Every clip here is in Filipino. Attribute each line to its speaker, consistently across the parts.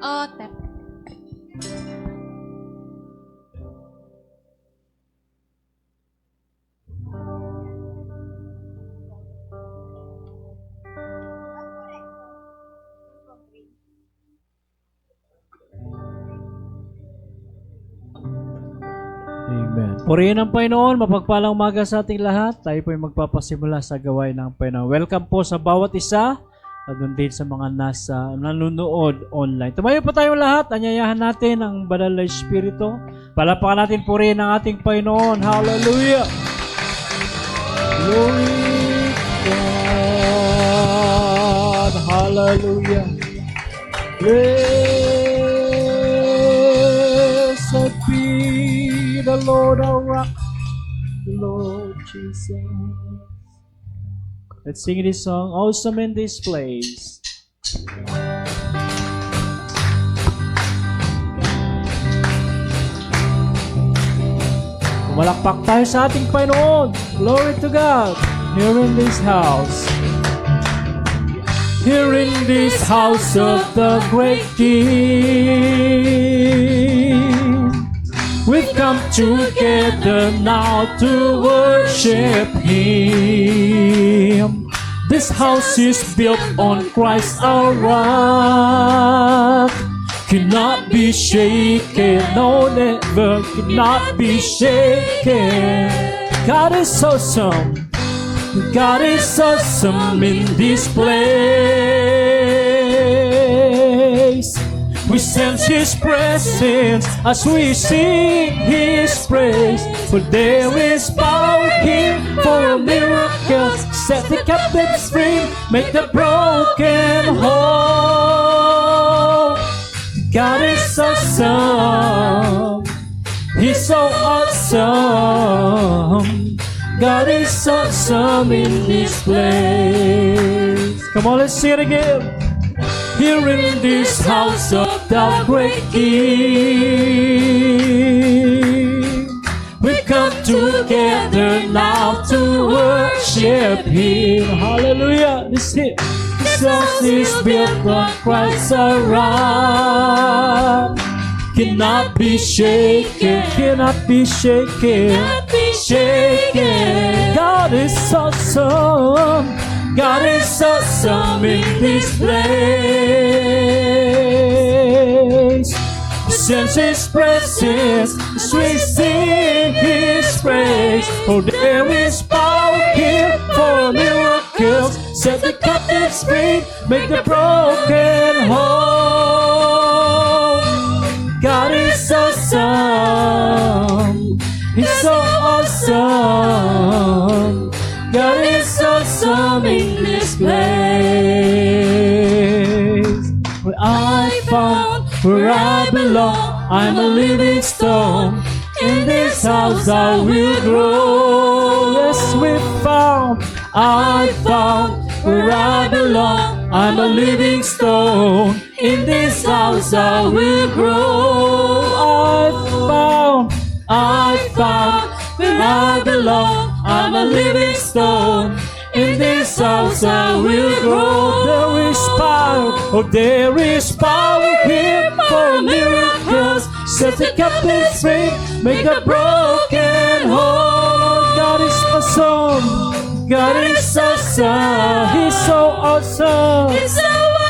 Speaker 1: Tap.
Speaker 2: Amen. Purihin ang Panginoon, mapagpalang umaga sa ating lahat. Tayo po ay magpapasimula sa gawain ng Panginoon. Welcome po sa bawat isa at din sa mga nanonood online. Tumayo po tayong lahat, anyayahan natin ang banal na Espiritu. Palapakan natin purihin ang ating Panginoon. Hallelujah! Glory to God! Hallelujah! Blessed be the Lord our rock, the Lord Jesus. Let's sing this song, Awesome in This Place. Malakpak tayo sa ating Panginoon. Glory to God. Here in this house. Here in this house of the great King. We've come together now to worship Him. This house is built on Christ our rock. Cannot be shaken, no, never cannot be shaken. God is awesome. God is awesome in this place. We sense His presence as we sing His praise. For there is power here for a miracle. Set the captives free, make the broken whole. God is awesome. He's so awesome. God is awesome in this place. Come on, let's sing it again. Here in this house of the great King, we've come together now to worship Him. Hallelujah! This hit. This house is built on Christ our rock. Cannot be shaken, cannot be shaken, cannot be shaken. God is awesome. God is awesome in this place. Sense His presence as we sing His praise. For there is power here for miracles. Set the captives free, make the broken whole. God is awesome. He's so awesome. God is awesome in this place. Where I found, where I belong, I'm a living stone. In this house I will grow. Yes, we found, I found, where I belong, I'm a living stone. In this house I will grow. I found, where I belong, I'm a living stone. In this house I will grow. There is power, oh there is power here for miracles. Set the captives free, make the broken whole. God is awesome. God is awesome. He's so awesome.
Speaker 1: He's so awesome.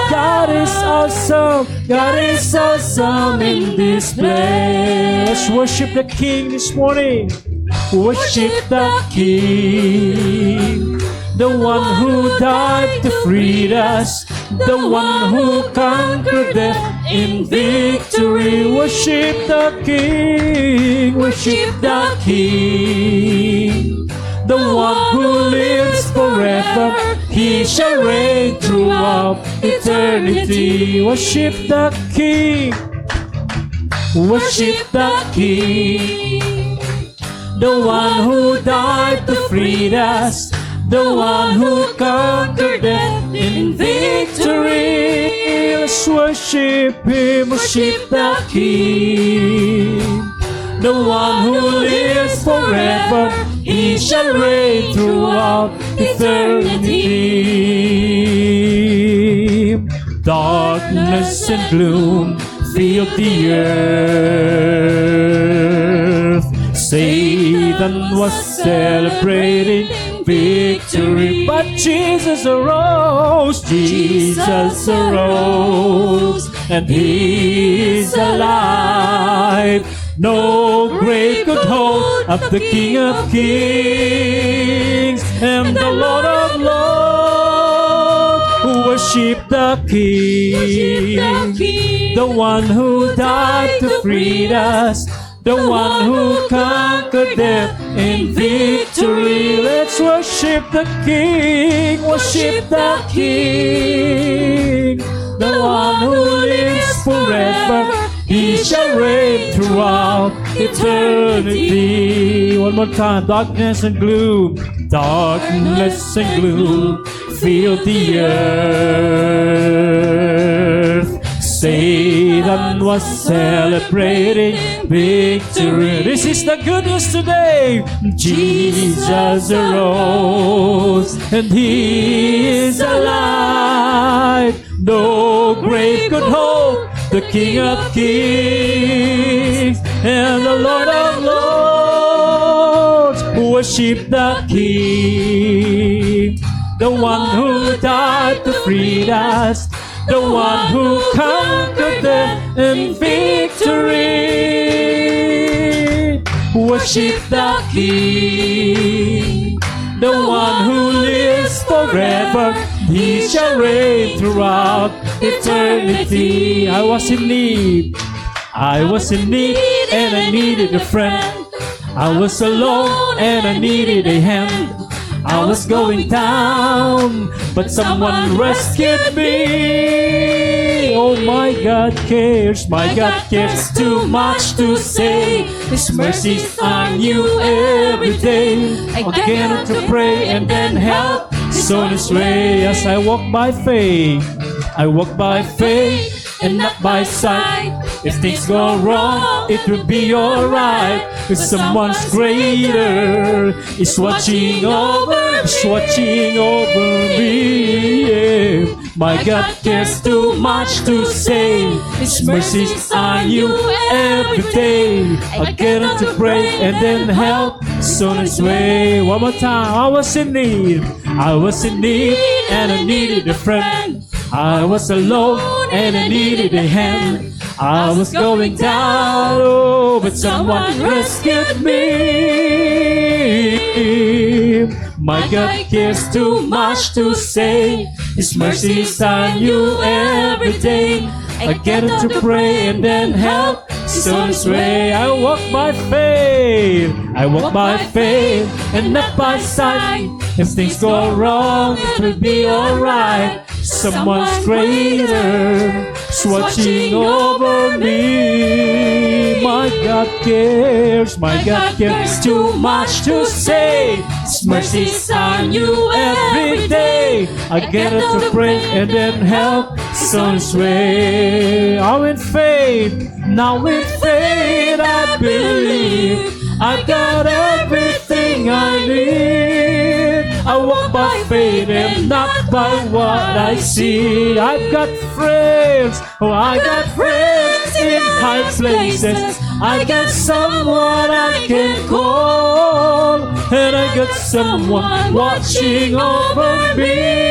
Speaker 2: God is awesome. God is awesome in this place. Let's worship the King this morning. Worship the King, the one who died to free us, the one who conquered death in victory. Worship the King, worship the King, the one who lives forever. He shall reign throughout eternity. Worship the King, worship the King, the one who died to free us, the one who conquered death in victory. Let's worship Him, worship the King, the one who lives forever. He shall reign throughout eternity. Darkness and gloom filled the earth. Satan was celebrating victory, but Jesus arose. Jesus arose, and He is alive. No grave could hold up the King of Kings and the Lord of Lords. Worship the King, the one who died to free us, the one who conquered death in victory. Let's worship the King, worship the King, the one who lives forever. He shall reign throughout eternity. One more time. Darkness and gloom, darkness and gloom fill the earth. Satan was celebrating victory. This is the good news today. Jesus arose, and He is alive. No grave could hold the King of Kings and the Lord of Lords. Worship the King, the one who died to free us, the one who conquered death in victory. Worship the King, the one who lives forever. He shall reign throughout eternity. I was in need, I was in need, and I needed a friend. I was alone and I needed a hand. I was going down, but someone rescued me. Oh, my God cares, my God cares too much to say. His mercies are new every day. I get to pray and then help He's on His way. As I walk by faith, I walk by faith and not by sight. If things go wrong, it will be alright. Cause someone's greater is watching over me. Yeah. My God cares too much to say. His mercies are new every day. I get Him to pray and then help is on His way. One more time. I was in need, I was in need, and I needed a friend. I was alone and I needed a hand. I was going down, oh, but someone rescued me. My God cares too much to say. His mercies are new every day. I get Him to pray and then help is on His way. I walk by faith, I walk by faith and not by sight. If things go wrong, it will be alright. Someone's greater is watching over me. My God cares, my God cares too much to say. His mercies are new every day. I get Him to pray and then help is on His way. Now in faith, now in faith I believe I've got everything I need. I walk by faith and not by what I see. I've got friends, oh, I got friends in high places. I got someone I can call, and I got someone watching over me.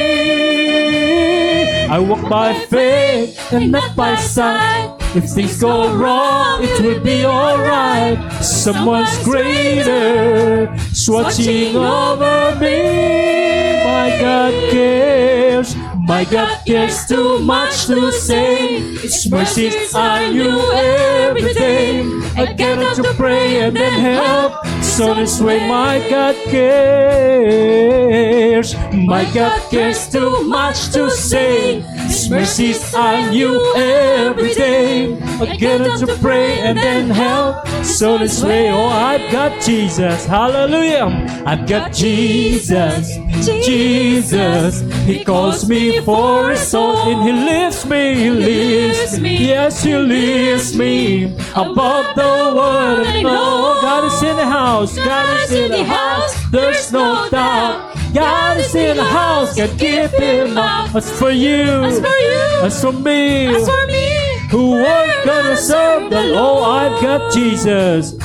Speaker 2: I walk by faith and not by sight. If things go wrong, it will be alright. Someone's greater is watching over me. My God cares, my God cares too much to say. His mercies are new every day. I get Him to pray and then help is on His way. My God cares, my God cares too much to say. His mercies are new every day. I get Him to pray and then help is on His way. Oh, I've got Jesus, hallelujah. I've got Jesus, Jesus. He calls me for His own, and He lifts me, He lifts me. Yes, He lifts me above the world. And oh, God is in the house, God is in the house. There's no doubt God is in the house, can keep him out. As for you,
Speaker 1: As for you,
Speaker 2: as for me,
Speaker 1: as for me,
Speaker 2: who weren't gonna serve the Lord, I've got Jesus.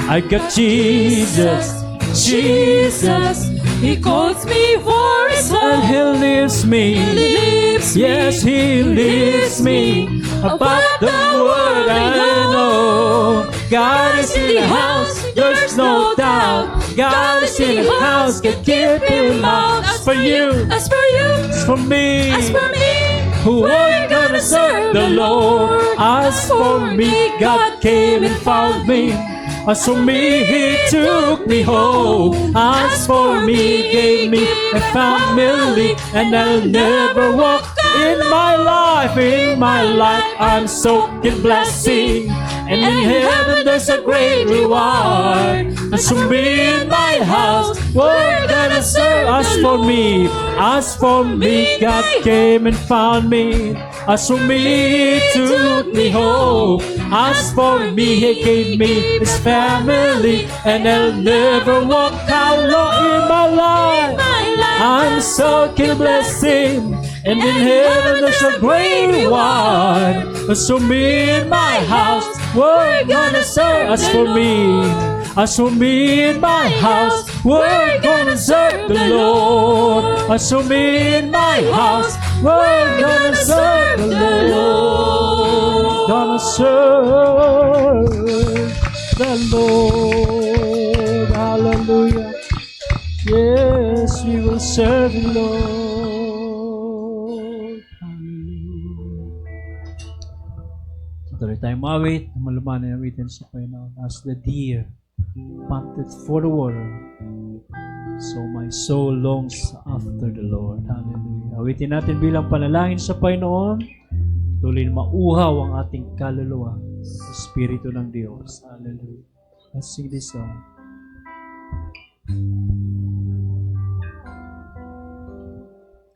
Speaker 2: I got Jesus, Jesus,
Speaker 1: He calls me for His
Speaker 2: and
Speaker 1: home.
Speaker 2: He lifts me.
Speaker 1: He lifts me.
Speaker 2: Yes, He lifts me above the world I know. God is in the house, there's no doubt. God is in the house, can keep him out. As for you,
Speaker 1: as for you,
Speaker 2: as for me,
Speaker 1: as for me,
Speaker 2: who weren't gonna serve the Lord. As for me, God came and found me. As for me, He took me home. As for me, gave me a family, and I'll never walk in my life. In my life, I'm soaked in blessing, and in heaven there's a great reward. As for me in my house, we're gonna serve. As for me, God came and found me. As for me, He took me home. As for me, He gave me His family, and I'll never walk alone in my life. I'm soaked in blessing, and in heaven there's a great reward. As for me in my house, we're gonna serve. As for me in my house, we're gonna serve the Lord. As for me in my house, we're gonna serve the Lord. Gonna serve the Lord. Hallelujah. Yes, we will serve the Lord. Hallelujah. Tuloy tayong mawit, malumanan ang awitin sa Panginoon. As the deer panted for the water, so my soul longs after the Lord. Hallelujah. Awitin natin bilang panalangin sa Panginoon. Tuloy na mauhaw ang ating kaluluwa sa Espiritu ng Diyos. Hallelujah. Let's sing this song.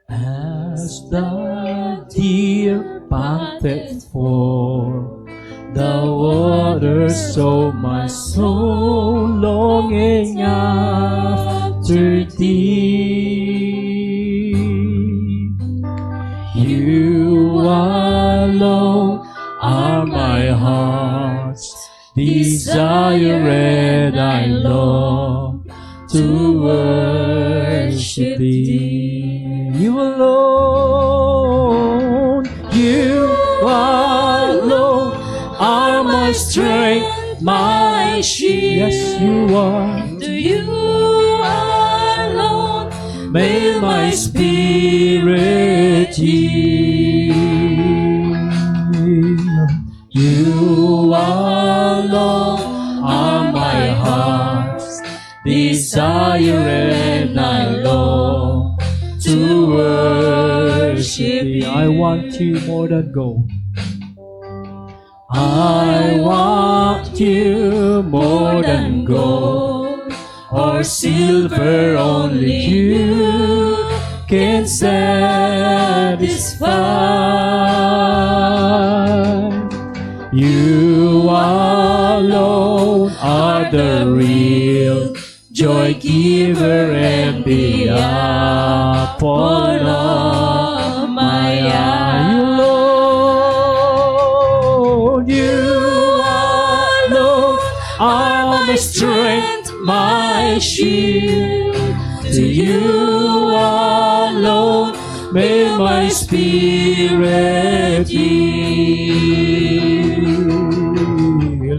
Speaker 2: As the deer panted for the water, so my soul longing after thee. You alone are my heart's desire, and I long to worship thee. You alone are my strength, my shield. Yes, you are.
Speaker 1: to you alone,
Speaker 2: May my spirit yield. You alone are my heart's desire, and I long to worship thee. I want you more than gold. I want you more than gold or silver, only you can satisfy. You alone are the real joy giver and the apple of my eye. You alone are my strength, my shield. To you alone may my spirit yield.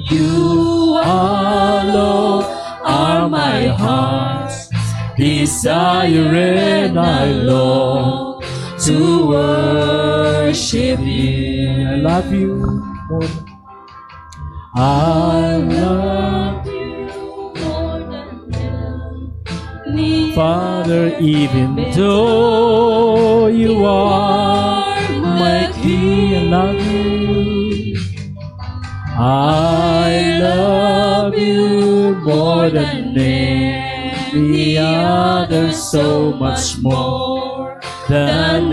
Speaker 2: You alone are my heart's desire, and I long to worship you. I love you more. I love
Speaker 1: you more than any.
Speaker 2: Father, even though you are my King, I love you. I love you more than any other, so much more than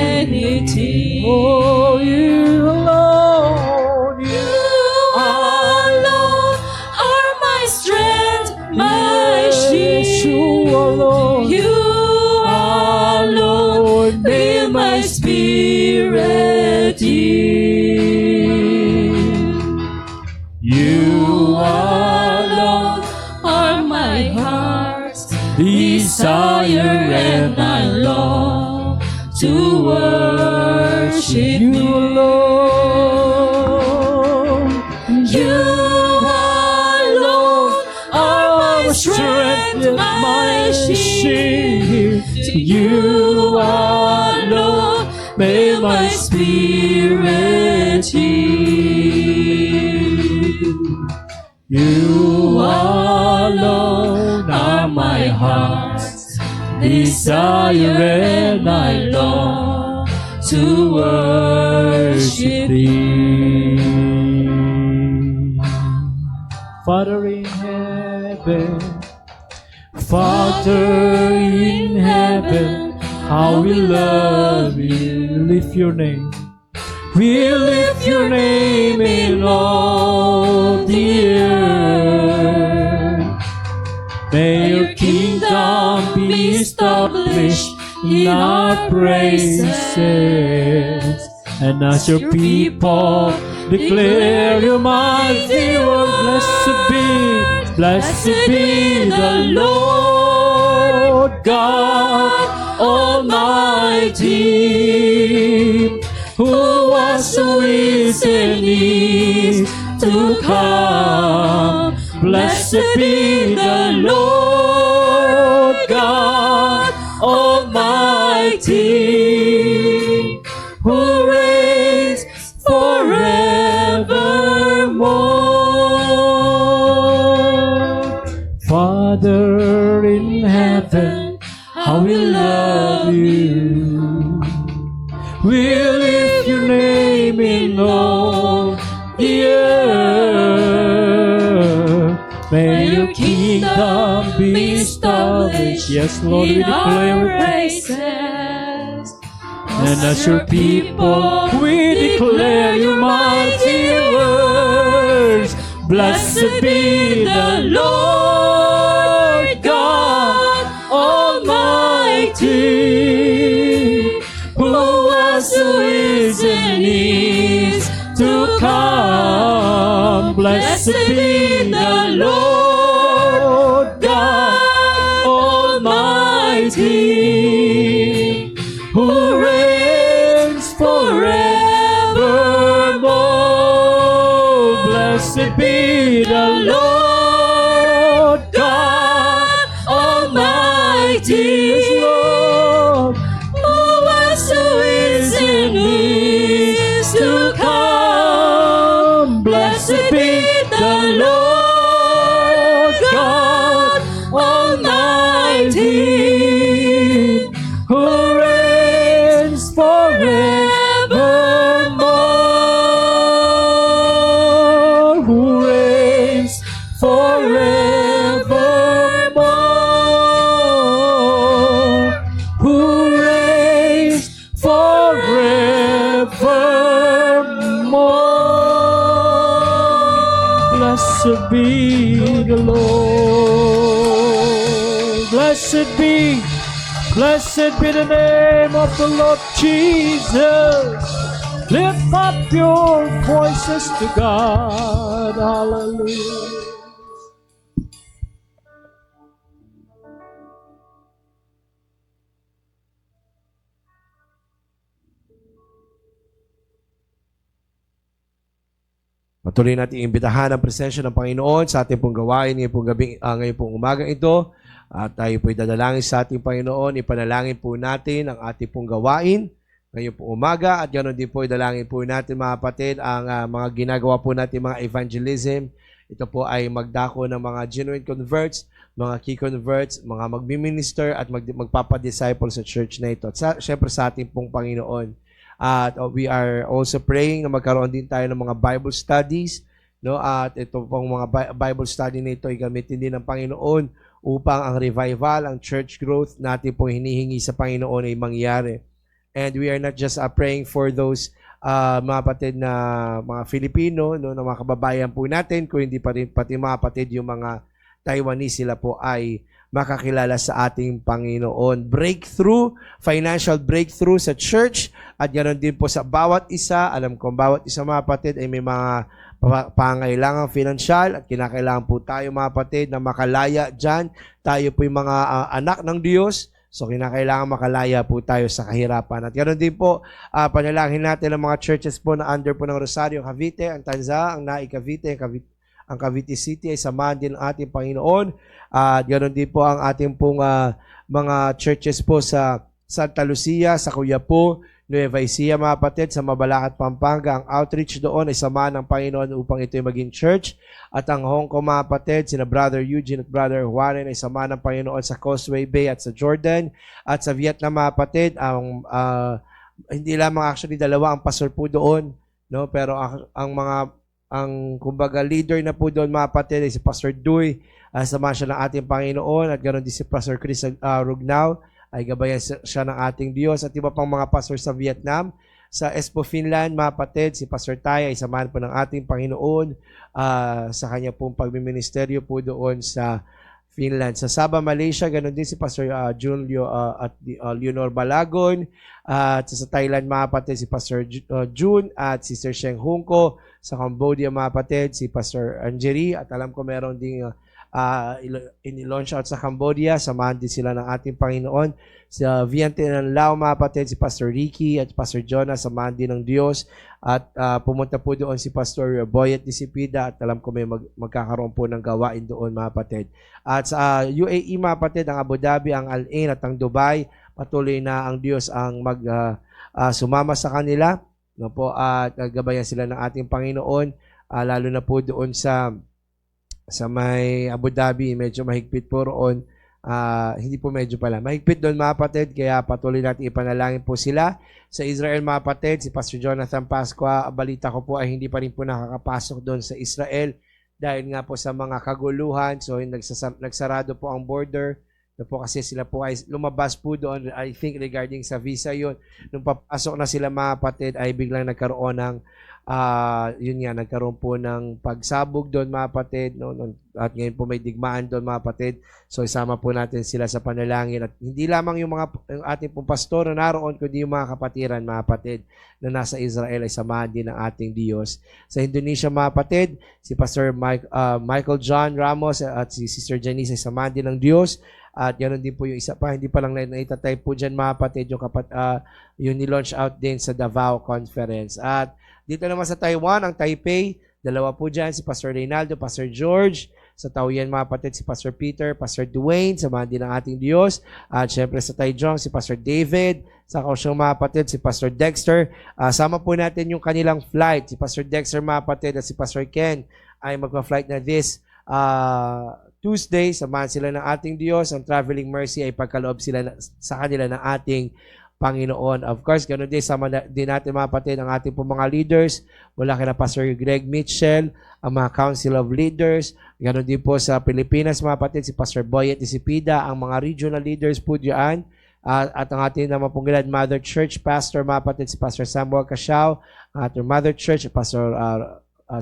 Speaker 2: anything. Oh, you alone,
Speaker 1: You alone are my strength, my shield.
Speaker 2: you alone.
Speaker 1: worship
Speaker 2: you
Speaker 1: you.
Speaker 2: alone.
Speaker 1: You alone are my strength, my shield. To you alone may my spirit yield.
Speaker 2: You alone are my heart's desire, and I long
Speaker 1: to worship
Speaker 2: thee. Father in heaven, Father in heaven, how we love you. Lift your name. We lift your name in all the earth. May your kingdom be established in our praises. And as your people declare your mighty word, blessed be the Lord God Almighty, who was, who is, and is to come. Blessed be the Lord God Almighty, who reigns forevermore. Father in heaven, how we love you. We lift your name in all the earth. May your kingdom be established. Yes, Lord, we declare it.
Speaker 1: praises.
Speaker 2: And as your people, we declare your mighty words. Blessed be the Lord God Almighty, who was, who is, and is to come. Blessed be the Lord God Almighty, who reigns forevermore. Blessed be the Lord God Almighty, yes, Lord, who was, who is, and is to come. Blessed be the Lord God Almighty, who reigns forevermore, who reigns forevermore, who reigns forevermore. Blessed be the Lord. Blessed be the name of the Lord Jesus. Lift up your voices to God. Hallelujah.
Speaker 3: Patuloy natin imbitahan ang presensya ng Panginoon sa ating pong gawain ngayon pong umagang ito. At tayo po'y dadalangin sa ating Panginoon. Ipanalangin po natin ang ating pong gawain ngayon pong umaga. At ganoon din po, idalangin po natin mga kapatid ang mga ginagawa po natin mga evangelism. Ito po ay magdako ng mga genuine converts, mga key converts, mga magmi-minister at magpapadisciple sa church na ito. At syempre sa ating pong Panginoon. At we are also praying na magkaroon din tayo ng mga Bible studies, no? At ito pong mga Bible study nito ay gamitin din ng Panginoon upang ang revival, ang church growth natin pong hinihingi sa Panginoon ay mangyari. And we are not just praying for those mga kapatid na mga Filipino, no, na mga kababayan po natin, kung hindi pa rin pati mga kapatid yung mga Taiwanese, sila po ay makakilala sa ating Panginoon. Breakthrough, financial breakthrough sa church at ganoon din po sa bawat isa. Alam ko, bawat isa mga kapatid ay may mga pangailangan financial at kinakailangan po tayo mga kapatid na makalaya dyan. Tayo po yung mga anak ng Diyos, So, kinakailangan makalaya po tayo sa kahirapan. At ganoon din po, panalangin natin ang mga churches po na under po ng Rosario, Cavite, ang Tanza, ang Naik Cavite, ang Cavite City ay samahan din ng ating Panginoon. At ganoon din po ang ating pong mga churches po sa Santa Lucia, sa Cuyapo, Nueva Ecija, mga kapatid, sa Mabalacat, Pampanga. Ang outreach doon ay samahan ng Panginoon upang ito'y maging church. At ang Hong Kong, mga kapatid, sina Brother Eugene at Brother Warren ay samahan ng Panginoon sa Causeway Bay at sa Jordan. At sa Vietnam, mga kapatid, hindi lamang actually dalawa ang pastor po doon, no? Pero ang kumbaga leader na po doon, mga kapatid, ay si Pastor Duy. Samahan siya ng ating Panginoon at ganoon din si Pastor Chris Rugnao. Ay gabayan siya ng ating Diyos at iba pang mga pastor sa Vietnam. Sa Espoo, Finland, mga kapatid, si Pastor Tay ay samahan po ng ating Panginoon sa kanya pong pagmiministeryo po doon sa Finland. Sa Sabah, Malaysia, ganoon din si Pastor Junlio at Leonor Balagon. At sa Thailand, mga kapatid, si Pastor June at Sister Sheng Hungko. Sa Cambodia, mga kapatid, si Pastor Angeri. At alam ko meron ding in-launch out sa Cambodia, samahan din sila ng ating Panginoon. Sa Vietnam, Lao, mga kapatid, si Pastor Ricky at Pastor Jonah, samahan din ng Diyos. At pumunta po doon si Pastor Boyet Disipida at alam ko may magkakaroon po ng gawain doon, mga kapatid. At sa UAE, mga kapatid, ang Abu Dhabi, ang Al Ain at ang Dubai, patuloy na ang Diyos ang sumama sa kanila, no po, at gabayan sila ng ating Panginoon, lalo na po doon sa may Abu Dhabi, medyo mahigpit po roon. Hindi po medyo pala. Mahigpit doon, mga kapatid, kaya patuloy natin ipanalangin po sila. Sa Israel, mga kapatid, si Pastor Jonathan Pasqua, balita ko po ay hindi pa rin po nakakapasok doon sa Israel dahil nga po sa mga kaguluhan. So, nagsarado po ang border. Na po kasi sila po ay lumabas po doon, I think regarding sa visa yun. Nung papasok na sila, mga kapatid, ay biglang nagkaroon ng nagkaroon po ng pagsabog doon, mga kapatid, no? At ngayon po may digmaan doon, mga kapatid. So isama po natin sila sa panalangin at hindi lamang yung ating pong pastor na naroon, kundi yung mga kapatiran, mga kapatid, na nasa Israel ay samahan din ng ating Diyos. Sa Indonesia, mga kapatid, si Pastor Michael John Ramos at si Sister Janice ay samahan din ng Diyos. At ganoon din po yung isa pa, hindi pa lang naitatay po dyan, mga kapatid, yung ni-launch out din sa Davao Conference. At dito naman sa Taiwan, ang Taipei, dalawa po dyan, si Pastor Reynaldo, Pastor George. Sa Taoyuan, mga kapatid, si Pastor Peter, Pastor Dwayne, samahan din ng ating Diyos. At syempre sa Taichung, si Pastor David. Sa Kaohsiung, mga kapatid, si Pastor Dexter. Sama po natin yung kanilang flight. Si Pastor Dexter, mga kapatid, at si Pastor Ken ay magpa-flight na this Tuesday. Samahan sila ng ating Diyos. Ang traveling mercy ay pagkaloob sila sa kanila ng ating Panginoon. Of course, ganoon din, sama din natin, mga kapatid, ang ating po mga leaders mula kina Pastor Greg Mitchell, ang mga Council of Leaders. Ganoon din po sa Pilipinas, mga kapatid, si Pastor Boyet Disipida, ang mga regional leaders po diyan. At ang ating naman pong Glad Mother Church Pastor, mga kapatid, si Pastor Samuel Casiao, ang ating Mother Church, Pastor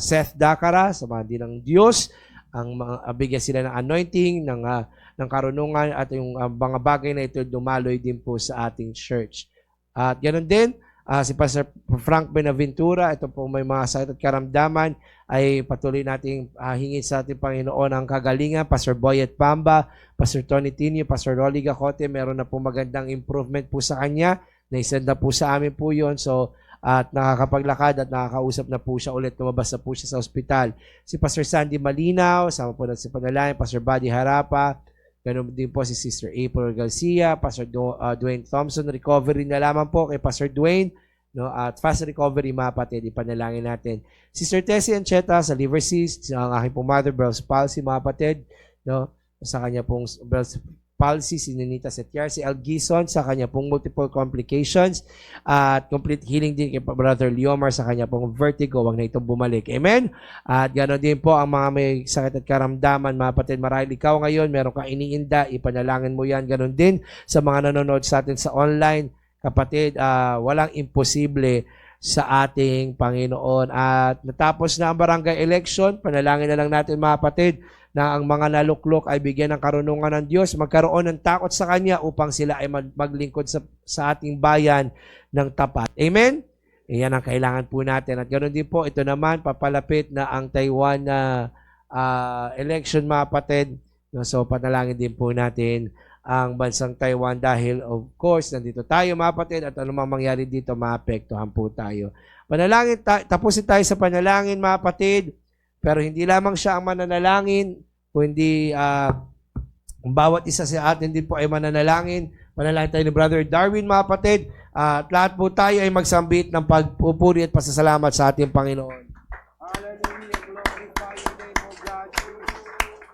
Speaker 3: Seth Dakara, samahan din ng Diyos. Bigyan sila ng anointing, ng karunungan at yung mga bagay na ito dumaloy din po sa ating church. At ganoon din, si Pastor Frank Benaventura, ito po may mga sakit at karamdaman, ay patuloy nating hingin sa ating Panginoon ang kagalingan. Pastor Boyet Pamba, Pastor Tony Tinio, Pastor Rolly Gacote, meron na po magandang improvement po sa kanya. Naisend na po sa amin po yun. So, at nakakapaglakad at nakakausap na po siya ulit. Lumabas na po siya sa ospital. Si Pastor Sandy Malinaw, sama po natin si panalangin, Pastor Buddy Harapa, ganoon din po si Sister April Garcia, Pastor Dwayne Thompson, recovery na lamang po kay Pastor Dwayne, no? At fast recovery, mga kapatid, ipanalangin natin. Sister Tessie Ancheta sa liver cyst, ang aking pong mother, Bell's palsy, mga kapatid, no? Sa kanya pong Bell's palsy, si Ninita Setiar, si Al Gison sa kanya pong multiple complications, at complete healing din kay Brother Leomar sa kanya pong vertigo, wag na itong bumalik. Amen? At ganoon din po ang mga may sakit at karamdaman, mga kapatid, marahil ikaw ngayon, meron kang iniinda, ipanalangin mo yan. Ganoon din sa mga nanonood sa atin sa online, kapatid, walang imposible sa ating Panginoon. At natapos na ang barangay election, panalangin na lang natin, mga kapatid, na ang mga naluklok ay bigyan ng karunungan ng Diyos, magkaroon ng takot sa Kanya upang sila ay maglingkod sa ating bayan ng tapat. Amen? Iyan ang kailangan po natin. At ganoon din po, ito naman, papalapit na ang Taiwan na election, mga kapatid. So, panalangin din po natin ang bansang Taiwan dahil of course nandito tayo mga kapatid at anumang mangyari dito maapektuhan po tayo. Panalangin tapusin tayo sa panalangin mga kapatid, pero hindi lamang siya ang mananalangin, kundi ang bawat isa sa atin din po ay mananalangin. Panalangin tayo ni Brother Darwin mga kapatid, at lahat po tayo ay magsambit ng pagpupuri at pasasalamat sa ating Panginoon. Hallelujah, glorify your name, O God Jesus.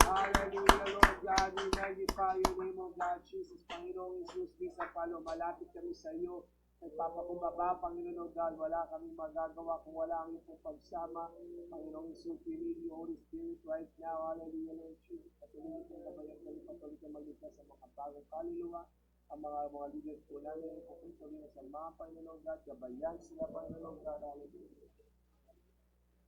Speaker 3: Hallelujah, Lord God, we magnify your name, O God Jesus. Panginoong Jesus, bisa palo, malapit kami sa iyo. Nagpapakumbaba, Panginoon, O God, wala kami magagawa kung wala ang iyong pagsama. Panginoong Jesus, we need you, Holy Spirit, right now. Hallelujah, Lord Jesus. Patuloy kong gabayan kami, patuloy kong magligtas sa mga bagong kaluluwa. Ang mga leaders po namin, pupunta rin sa mga Panginoon, God, gabayan sila, Panginoon, God. Hallelujah.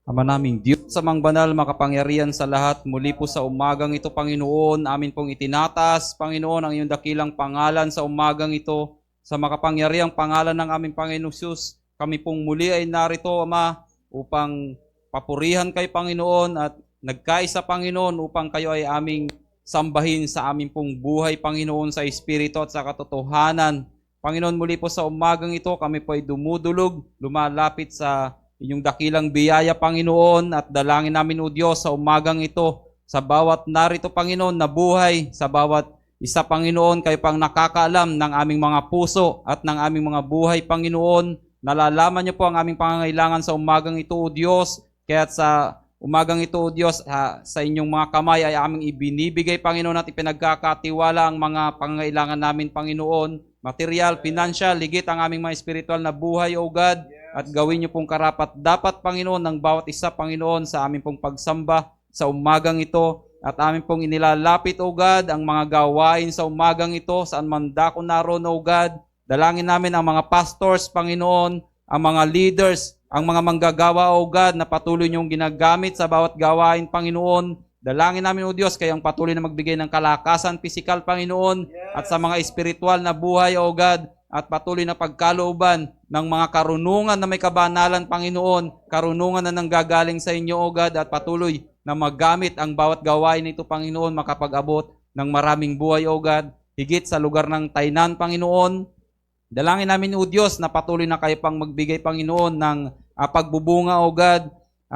Speaker 2: Ama naming Diyos sa mang banal, makapangyarihan sa lahat, muli po sa umagang ito, Panginoon, amin pong itinatas, Panginoon, ang iyong dakilang pangalan sa umagang ito, sa makapangyarihang pangalan ng aming Panginoong Hesus. Kami pong muli ay narito, Ama, upang papurihan kay Panginoon at nagkaisa, Panginoon, upang kayo ay aming sambahin sa aming pong buhay, Panginoon, sa Espiritu at sa katotohanan. Panginoon, muli po sa umagang ito, kami po ay dumudulog, lumalapit sa inyong dakilang biyaya, Panginoon, at dalangin namin, O Diyos, sa umagang ito, sa bawat narito, Panginoon, na buhay, sa bawat isa, Panginoon, kayo pang nakakaalam ng aming mga puso at ng aming mga buhay, Panginoon. Nalalaman niyo po ang aming pangangailangan sa umagang ito, O Diyos, kaya sa umagang ito, O Diyos, sa inyong mga kamay ay aming ibinibigay, Panginoon, at ipinagkakatiwala ang mga pangangailangan namin, Panginoon, material, financial, ligit ang aming mga spiritual na buhay, O God, at gawin niyo pong karapat dapat, Panginoon, ng bawat isa, Panginoon, sa aming pong pagsamba sa umagang ito, at amin pong inilalapit, O God, ang mga gawain sa umagang ito, saan man dako naroon, O God. Dalangin namin ang mga pastors, Panginoon, ang mga leaders, ang mga manggagawa, O God, na patuloy niyong ginagamit sa bawat gawain, Panginoon. Dalangin namin, O Diyos, kayong patuloy na magbigay ng kalakasan, pisikal, Panginoon, at sa mga espiritual na buhay, O God, at patuloy na pagkalooban ng mga karunungan na may kabanalan, Panginoon, karunungan na nanggagaling sa inyo, O God, at patuloy na maggamit ang bawat gawain nito, Panginoon, makapag-abot ng maraming buhay, O God, higit sa lugar ng Tainan, Panginoon. Dalangin namin, O Diyos, na patuloy na kayo pang magbigay, Panginoon, ng pagbubunga, O God,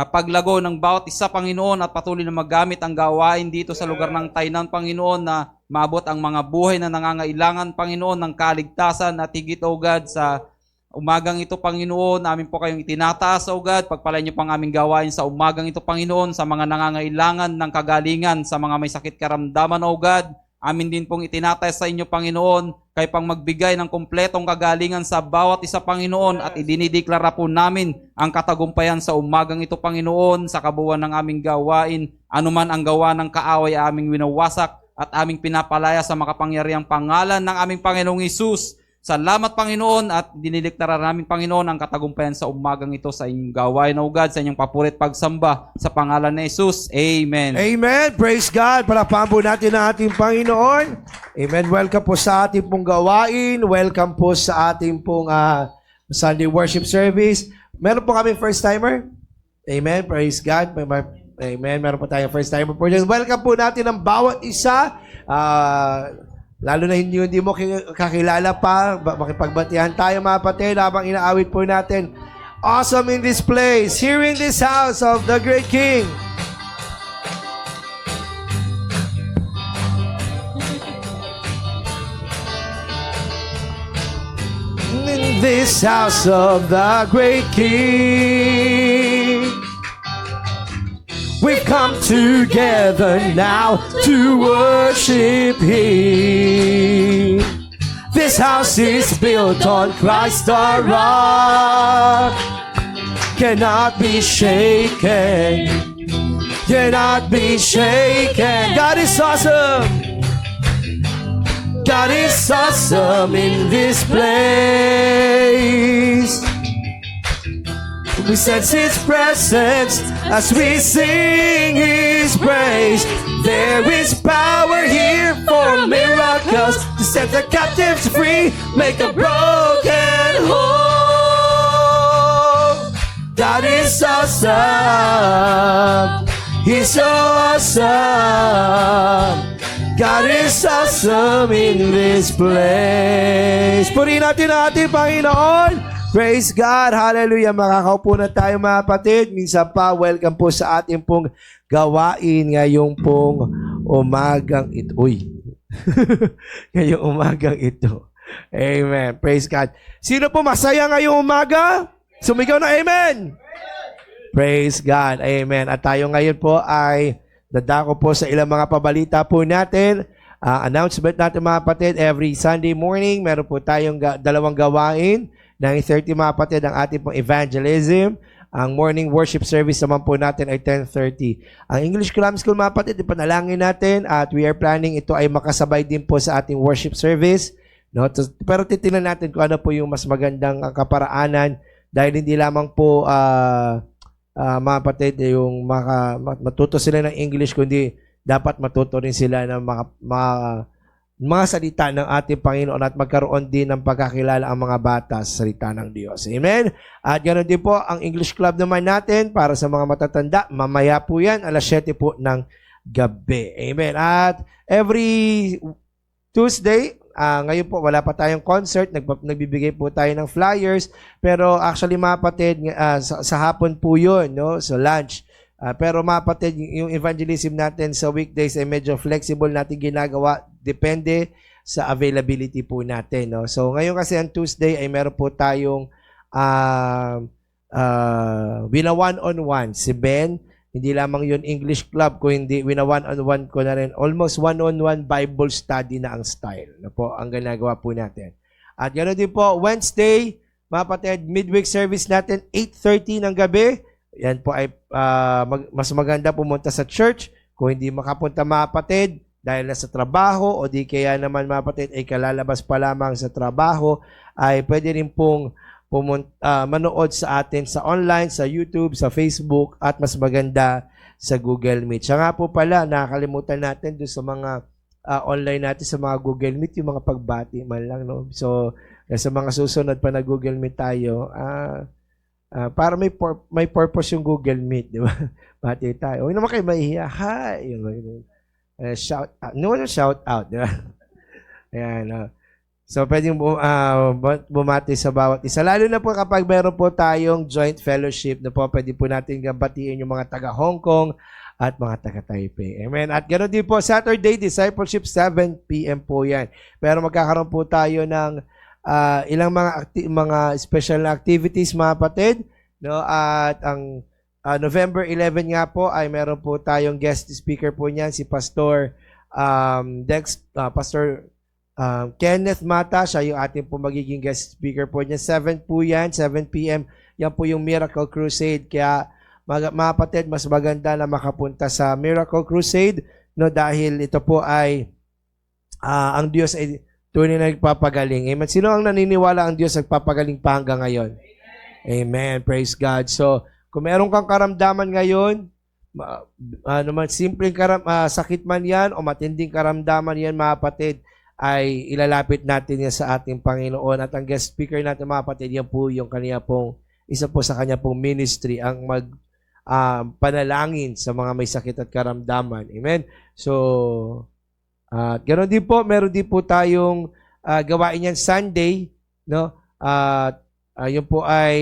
Speaker 2: paglago ng bawat isa, Panginoon, at patuloy na maggamit ang gawain dito sa lugar ng Tainan, Panginoon, na maabot ang mga buhay na nangangailangan, Panginoon, ng kaligtasan at higit, O God, sa umagang ito, Panginoon, namin po kayong itinataas, O God. Pagpalain niyo pang aming gawain sa umagang ito, Panginoon, sa mga nangangailangan ng kagalingan, sa mga may sakit karamdaman, O God. Amin din pong itinataas sa inyo, Panginoon, kayo pang magbigay ng kumpletong kagalingan sa bawat isa, Panginoon, at idinideklara po namin ang katagumpayan sa umagang ito, Panginoon, sa kabuuan ng aming gawain. Anuman ang gawa ng kaaway, aming winawasak at aming pinapalaya sa makapangyarihang pangalan ng aming Panginoong Hesus. Salamat, Panginoon, at dinideklara namin, Panginoon, ang katagumpayan sa umagang ito sa inyong gawain, O God, sa inyong papurit pagsamba sa pangalan ni Jesus. Amen.
Speaker 3: Amen. Praise God. Palakpakan po natin ang ating Panginoon. Amen. Welcome po sa ating pong gawain. Welcome po sa ating pong Sunday worship service. Meron po kami first timer. Amen. Praise God. Amen. Meron po tayong first timer po dyan. Welcome po natin ang bawat isa. Lalo na hindi mo kakilala pa, makipagbatihan tayo mga kapatid habang inaawit po natin. Awesome in this place, here in this house of the great King. In this house of the great King, we've come together now to worship Him. This house is built on Christ our rock, cannot be shaken, cannot be shaken. God is awesome. God is awesome in this place. We sense His presence as we sing His praise. There is power here for miracles to set the captives free, make a broken whole. God is awesome. He's so awesome. God is awesome in this place. Purihin natin ang ating Panginoon. Praise God. Hallelujah. Makakaupo na tayo mga kapatid. Minsan pa, welcome po sa ating pong gawain ngayong pong umagang ito. Uy. Ngayong umagang ito. Amen. Praise God. Sino po masaya ngayong umaga? Sumigaw na amen. Praise God. Amen. At tayo ngayon po ay dadako po sa ilang mga pabalita po natin. Announcement natin mga kapatid, every Sunday morning, meron po tayong dalawang gawain. 9:30 mga kapatid, ang ating pong evangelism. Ang morning worship service naman po natin ay 10:30. Ang English Clam School mga kapatid, ipanalangin natin at we are planning ito ay makasabay din po sa ating worship service. No? Pero titingnan natin kung ano po yung mas magandang kaparaanan dahil hindi lamang po mga kapatid, yung matuto sila ng English, kundi dapat matuto rin sila ng mga salita ng ating Panginoon at magkaroon din ng pagkakilala ang mga bata sa salita ng Diyos. Amen? At ganoon din po ang English Club naman natin para sa mga matatanda. Mamaya po yan, alas 7 po ng gabi. Amen? At every Tuesday, ngayon po, wala pa tayong concert. Nagbibigay po tayo ng flyers. Pero actually, mga kapatid, sa hapon po yun, no? So lunch. Pero mga kapatid, yung evangelism natin sa weekdays ay medyo flexible natin ginagawa. Depende sa availability po natin. No? So ngayon kasi ang Tuesday ay meron po tayong wina one-on-one. Si Ben, hindi lamang yun English Club, kung hindi, wina one-on-one ko na rin. Almost one-on-one Bible study na ang style. Na po, ang ginagawa po natin. At ganoon din po, Wednesday, mga kapatid, midweek service natin, 8:30 ng gabi. Yan po ay mas maganda pumunta sa church. Kung hindi makapunta mga kapatid, dahil nasa trabaho, o di kaya naman mga kapatid ay kalalabas pa lamang sa trabaho, ay pwede rin pong manood sa atin sa online, sa YouTube, sa Facebook, at mas maganda sa Google Meet. Siya nga po pala, nakakalimutan natin doon sa mga online natin, sa mga Google Meet, yung mga pagbati man lang. No? So, sa mga susunod pa na Google Meet tayo, para may purpose yung Google Meet, di ba? Bati tayo. Huwag naman kayo mahihiya. Hi! Shout out. No, shout out, di ba? Ayan, so, pwedeng bumati sa bawat isa. Lalo na po kapag meron po tayong joint fellowship na po, pwede po natin batiin yung mga taga Hong Kong at mga taga Taipei. Amen. At ganoon din po, Saturday, Discipleship, 7 p.m. po yan. Pero magkakaroon po tayo ng ilang mga special na activities, mga kapatid. No? At ang November 11 nga po ay meron po tayong guest speaker po niyan, si Pastor Pastor Kenneth Mata, siya yung ating po magiging guest speaker po niya. 7 po yan, 7 p.m. Yan po yung Miracle Crusade. Kaya mga kapatid, mas maganda na makapunta sa Miracle Crusade, no, dahil ito po ay ang Diyos ay tunay na nagpapagaling. Amen. Sino ang naniniwala ang Diyos nagpapagaling pa hanggang ngayon? Amen. Praise God. So, kung meron kang karamdaman ngayon, simpleng sakit man yan o matinding karamdaman yan, mga kapatid, ay ilalapit natin yan sa ating Panginoon. At ang guest speaker natin, mga kapatid, yan po yung kanya pong, isa po sa kanya pong ministry, ang panalangin sa mga may sakit at karamdaman. Amen? So, ganoon din po, meron din po tayong gawain yan Sunday, no? Yun po ay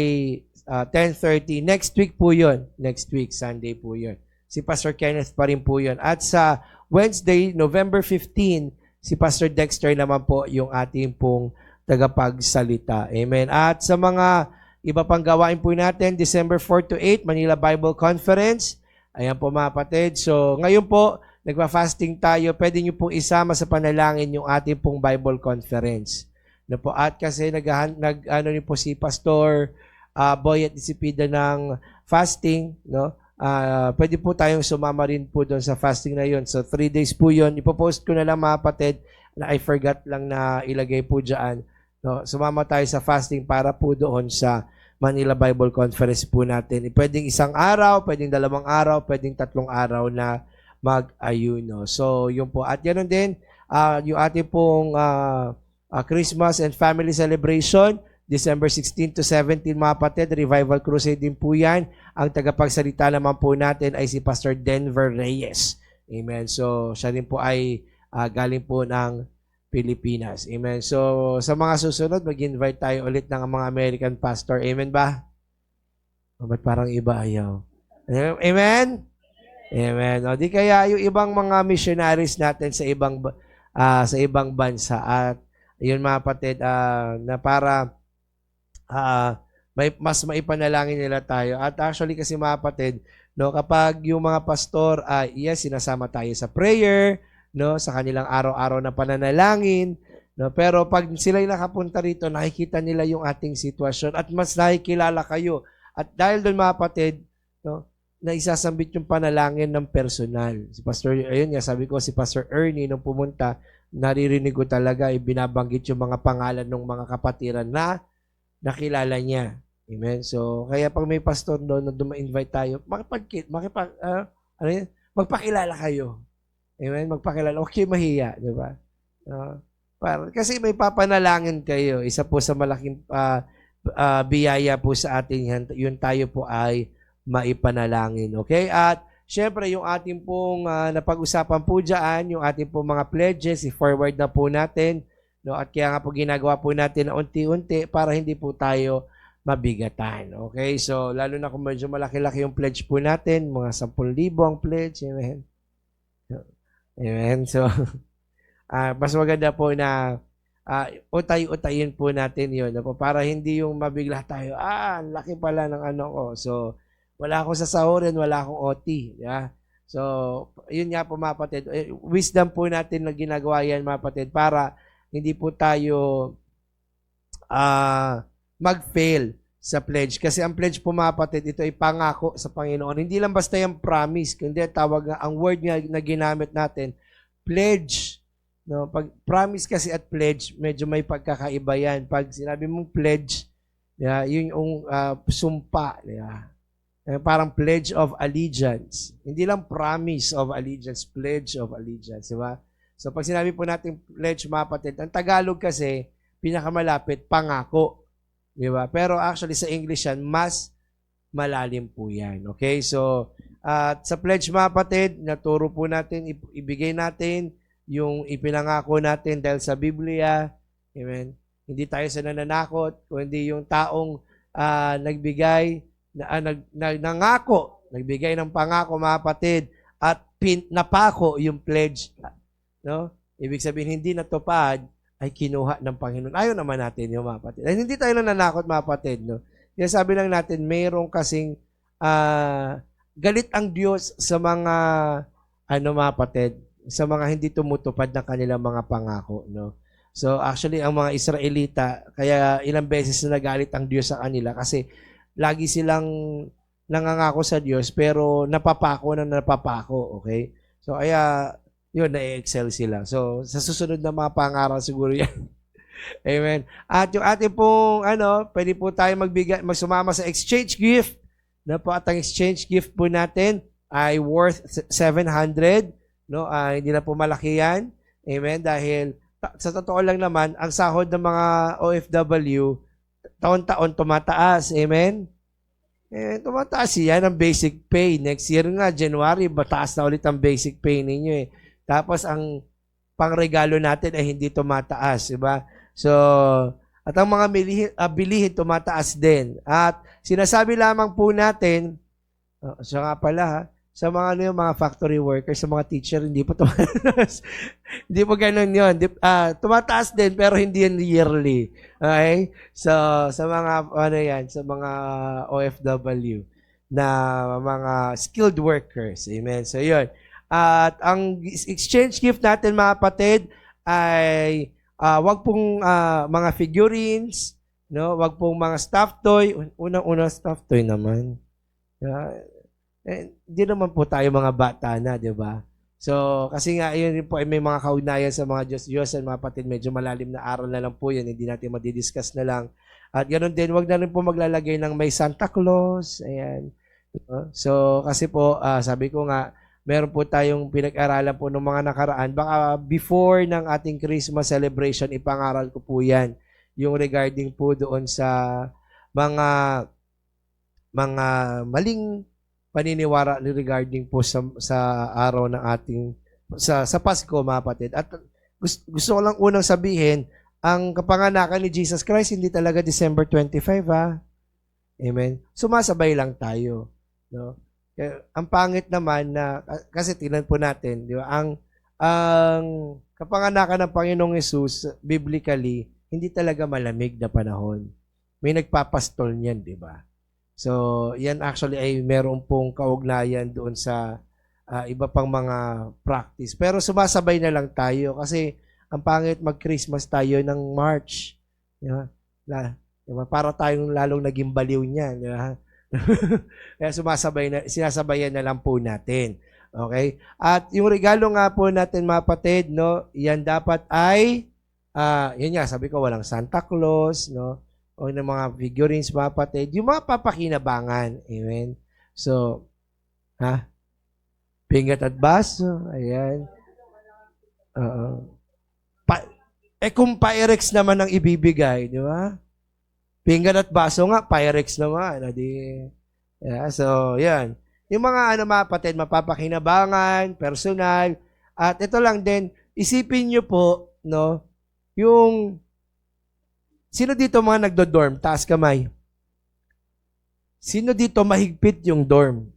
Speaker 3: 10:30. Next week po yun. Next week, Sunday po yun. Si Pastor Kenneth pa rin po yun. At sa Wednesday, November 15, si Pastor Dexter naman po yung ating pong tagapagsalita. Amen. At sa mga iba pang gawain po natin, December 4 to 8, Manila Bible Conference. Ayan po mga kapatid. So ngayon po, nagpa-fasting tayo. Pwede nyo pong isama sa panalangin yung ating pong Bible Conference. No po, at kasi nag-ano po si Pastor Boy at Disipida ng fasting, no? Pwede po tayong sumama rin po doon sa fasting na yun. So, 3 days po yun. Ipopost ko na lang mga kapatid na I forgot lang na ilagay po dyan. No? Sumama tayo sa fasting para po doon sa Manila Bible Conference po natin. Pwedeng 1 araw, pwedeng 2 araw, pwedeng 3 araw na mag-ayuno. So, yun po. At ganoon din, yung ating pong Christmas and Family Celebration, December 16 to 17, mga kapatid, Revival Crusade din po yan. Ang tagapagsalita naman po natin ay si Pastor Denver Reyes. Amen. So, siya din po ay galing po ng Pilipinas. Amen. So, sa mga susunod, mag-invite tayo ulit ng mga American pastor. Amen ba? O, ba't parang iba ayaw? Amen? Amen. O, di kaya yung ibang mga missionaries natin sa ibang bansa at yun mga kapatid, na para mas maipanalangin nila tayo. At actually kasi mga kapatid, no, kapag yung mga pastor, yes, sinasama tayo sa prayer, no, sa kanilang araw-araw na pananalangin, no, pero pag sila nakapunta rito, nakikita nila yung ating sitwasyon at mas nakikilala kayo. At dahil doon mga kapatid, no, na isasambit yung panalangin ng personal. Si Pastor, ayun nga, sabi ko, si Pastor Ernie, nung pumunta, naririnig ko talaga, binabanggit yung mga pangalan ng mga kapatiran na nakilala niya. Amen. So, kaya pag may pastor doon na invite tayo, magpakilala kayo. Amen. Magpakilala. Okay, mahiya, di ba? Kasi may papanalangin kayo. Isa po sa malaking biyaya po sa atin, yun tayo po ay maipanalangin. Okay? At syempre, yung ating pong napag-usapan po dyan, yung ating pong mga pledges, i-forward na po natin. No? At kaya nga po ginagawa po natin na unti-unti para hindi po tayo mabigatan. Okay? So, lalo na kung medyo malaki-laki yung pledge po natin, mga 10,000 ang pledge. Amen? Amen? So, mas maganda po na utay-utayin po natin yun. Para hindi yung mabigla tayo, laki pala ng ano ko. So, wala akong sasahurin, wala akong OT. Yeah? So, yun nga po mga kapatid. Wisdom po natin na ginagawa yan mga kapatid para hindi po tayo mag-fail sa pledge. Kasi ang pledge po mga kapatid, ito ay pangako sa Panginoon. Hindi lang basta yung promise, kundi tawag nga, ang word nga na ginamit natin, pledge. No? Pag promise kasi at pledge, medyo may pagkakaiba yan. Pag sinabi mong pledge, yun yung sumpa. Parang pledge of allegiance. Hindi lang promise of allegiance, pledge of allegiance. Diba? So pag sinabi po natin pledge mga kapatid, ang Tagalog kasi, pinakamalapit, pangako. Diba? Pero actually sa English yan, mas malalim po yan. Okay? So, sa pledge mga kapatid, naturo po natin, ibigay natin yung ipinangako natin dahil sa Biblia. Amen? Hindi tayo sa nananakot, kundi yung taong nagbigay, nagbigay ng pangako mga kapatid, at napako yung pledge. No? Ibig sabihin, hindi natupad, ay kinuha ng Panginoon. Ayaw naman natin yung mga kapatid. Ay, hindi tayo nananakot mga kapatid. No? Kaya sabi lang natin, mayroong kasing galit ang Diyos sa mga mga kapatid, sa mga hindi tumutupad ng kanilang mga pangako. No? So actually, ang mga Israelita, kaya ilang beses na nagalit ang Diyos sa kanila kasi lagi silang nangangako sa Diyos pero napapako. Okay? So kaya yun, na-excel sila. So, sa susunod na mga pangaral siguro yan. Amen. At yung ating pong, pwede po tayo magsumama sa exchange gift. Na po, at ang exchange gift po natin ay worth 700. No? Hindi na po malaki yan. Amen. Dahil, sa totoo lang naman, ang sahod ng mga OFW, taon-taon tumataas. Amen. Tumataas yan ang basic pay. Next year nga, January, mataas na ulit ang basic pay ninyo . Tapos ang pangregalo natin ay hindi tumataas, diba? So, at ang mga bilihin tumataas din. At sinasabi lamang po natin, siya nga pala sa mga mga factory workers, sa mga teacher, hindi po tumataas. Hindi po ganun yun. Tumataas din pero hindi yan yearly. Okay? So, sa mga sa mga OFW na mga skilled workers. Amen. So, yun. At ang exchange gift natin mga kapatid ay wag pong mga figurines, no? Wag pong mga stuffed toy. Unang-una stuffed toy naman. Hindi naman po tayo mga bata na, di ba? So, kasi nga, yun po ay may mga kaugnayan sa mga Diyos-Diyosan, mga kapatid, medyo malalim na aral na lang po yan, hindi natin madidiscuss na lang. At ganoon din, wag na rin po maglalagay ng may Santa Claus. Ayan. So, kasi po, sabi ko nga, meron po tayong pinag-aralan po ng mga nakaraan. Baka before ng ating Christmas celebration, ipangaral ko po yan. Yung regarding po doon sa mga maling paniniwala regarding po sa araw ng ating sa Pasko, mga kapatid. At gusto ko lang unang sabihin, ang kapanganakan ni Jesus Christ hindi talaga December 25, ha? Amen. Sumasabay lang tayo, no? Kaya, ang pangit naman na kasi tingnan po natin, di ba? Ang kapanganakan ng Panginoong Hesus biblically hindi talaga malamig na panahon. May nagpapastol niyan, di ba? So, yan actually ay meron pong kaugnayan doon sa iba pang mga practice. Pero sumasabay na lang tayo kasi ang pangit mag-Christmas tayo ng March. Di ba? Diba? Para tayong lalong naging baliw niyan. Di ba? Kaya sinasabayan na lang po natin. Okay? At yung regalo nga po natin, mga kapatid, no, yan dapat ay, yun nga, sabi ko, walang Santa Claus, no, o ng mga figurines, mga kapatid, yung mga papakinabangan. Amen? So, pingat at baso, ayan. Kung Pyrex naman ang ibibigay, di ba? Pinggan at baso nga, Pyrex naman. Yeah, so, yan. Yung mga mga kapatid, mapapakinabangan, personal, at ito lang din, isipin nyo po, no, yung, sino dito mga nagdo-dorm? Taas kamay. Sino dito mahigpit yung dorm?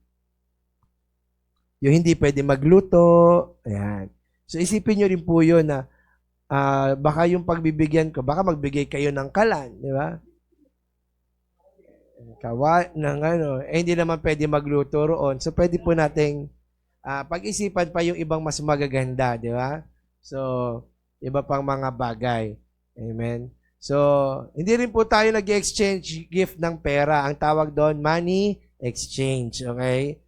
Speaker 3: Yung hindi pwede magluto, ayan. So, isipin nyo rin po yun na, baka yung pagbibigyan ko, baka magbigay kayo ng kalan, di ba? Hindi naman pwede magluto roon. So, pwede po nating pag-isipan pa yung ibang mas magaganda, di ba? So, iba pang mga bagay. Amen? So, hindi rin po tayo nag-exchange gift ng pera. Ang tawag doon, money exchange. Okay?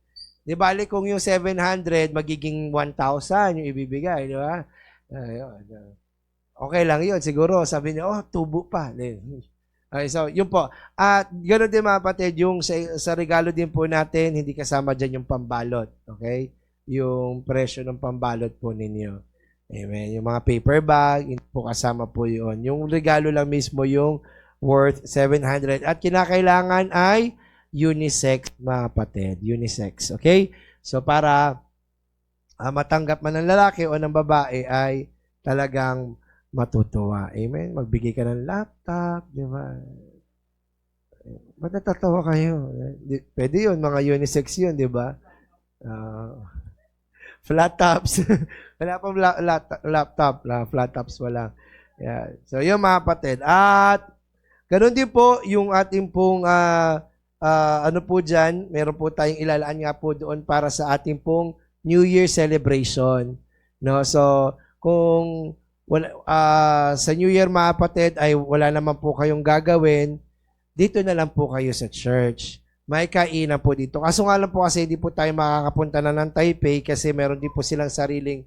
Speaker 3: Di bali kung yung 700, magiging 1,000 yung ibibigay, di ba? Okay lang yun. Siguro, sabi niyo, tubo pa. Okay, so, yun po. At ganoon din mga kapatid, yung sa regalo din po natin, hindi kasama dyan yung pambalot. Okay? Yung presyo ng pambalot po ninyo. Amen. Yung mga paper bag, hindi po kasama po yun. Yung regalo lang mismo yung worth 700. At kinakailangan ay unisex, mga kapatid. Unisex. Okay? So, para matanggap man ng lalaki o ng babae ay talagang matutuwa. Amen? Magbigay ka ng laptop, di ba? Ba't natatawa kayo? Pwede yun, mga unisex yun, di ba? Flat tops. Wala pang laptop. Flat tops wala. Yeah. So, yun mga kapatid. At, ganun din po, yung ating pong, ano po dyan, meron po tayong ilalaan nga po doon para sa ating pong New Year celebration. No? So, kung sa New Year mga kapatid ay wala naman po kayong gagawin, dito na lang po kayo sa church. May kainan po dito. Kaso nga lang po kasi hindi po tayo makakapunta na ng Taipei kasi meron din po silang sariling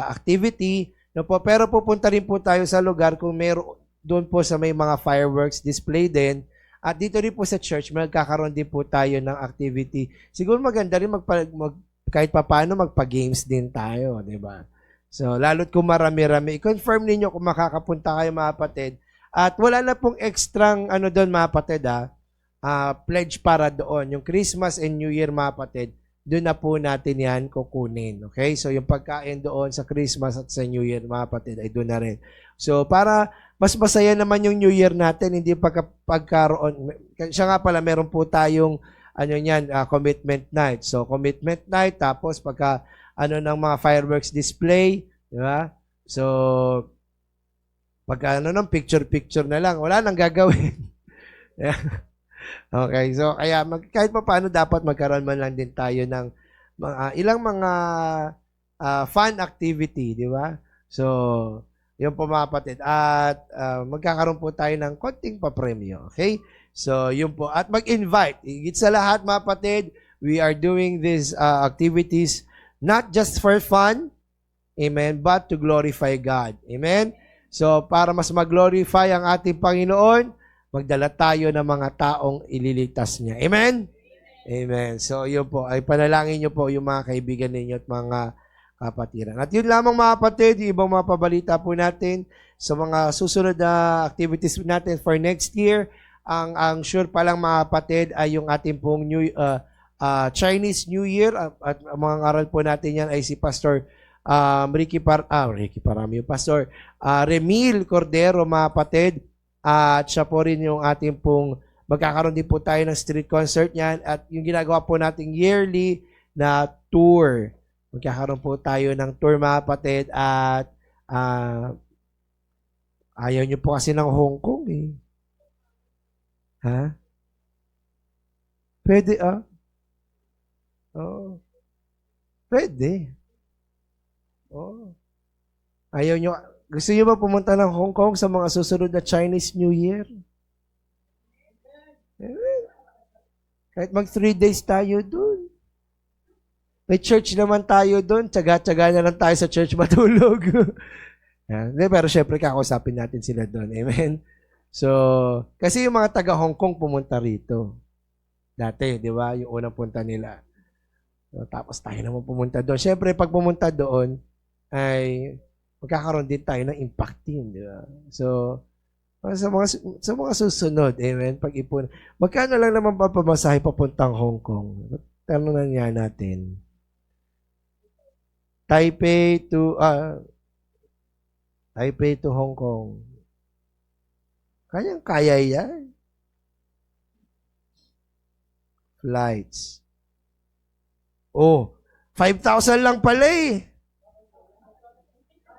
Speaker 3: activity. No po? Pero pupunta rin po tayo sa lugar kung meron doon po sa may mga fireworks display din. At dito rin po sa church, magkakaroon din po tayo ng activity. Siguro maganda rin kahit papaano magpa-games din tayo, di ba? So, lalo't kung marami-rami, i-confirm ninyo kung makakapunta kayo mga kapatid. At wala na pong extrang doon mga kapatid, pledge para doon. Yung Christmas and New Year mga kapatid, doon na po natin yan kukunin. Okay? So, yung pagkain doon sa Christmas at sa New Year mga kapatid ay doon na rin. So, para mas masaya naman yung New Year natin, hindi pagkaroon. Siya nga pala, meron po tayong commitment night. So, commitment night, tapos pagka ng mga fireworks display, di ba? So, pagka ng picture-picture na lang, wala nang gagawin. Okay, so kaya kahit pa paano dapat magkaroon man lang din tayo ng ilang mga fun activity, di ba? So, yun po mga kapatid. At magkakaroon po tayo ng konting papremyo. Okay? So, yun po. At mag-invite. Higit sa lahat mga kapatid, we are doing these activities not just for fun, amen, but to glorify God. Amen? So, para mas mag-glorify ang ating Panginoon, magdala tayo ng mga taong ililigtas niya. Amen? Amen. So, yun po. Ay panalangin niyo po yung mga kaibigan ninyo at mga kapatiran. At yun lamang mga kapatid, yung ibang mga pabalita po natin sa mga susunod na activities natin for next year. Ang sure pa lang mga kapatid ay yung ating pong Chinese New Year at ang mga ngaral po natin yan ay si Pastor Ricky Paramio, Pastor Remil Cordero, mga kapatid. At siya po rin yung ating pong, magkakaroon din po tayo ng street concert niyan. At yung ginagawa po nating yearly na tour. Magkakaroon po tayo ng tour, mga kapatid. At ayaw niyo po kasi ng Hong Kong eh. Ha? Pwede Oo. Pwede. Oo. Ayaw nyo, gusto nyo ba pumunta ng Hong Kong sa mga susunod na Chinese New Year? Amen. Kahit mag 3 days tayo dun. May church naman tayo dun. Tsaga-tsaga na lang tayo sa church matulog. Yan. Pero syempre kakausapin natin sila dun. Amen. So, kasi yung mga taga Hong Kong pumunta rito. Dati, di ba? Yung unang punta nila. So, tapos tayo naman pumunta doon. Siyempre, pag pumunta doon, ay magkakaroon din tayo ng impact team, di ba? So, sa mga susunod, amen, pag-ipon. Magkano lang naman ba pamasahe papuntang Hong Kong? Tanong na niya natin. Taipei to Hong Kong. Kaya yan. Flights. 5,000 lang pala eh.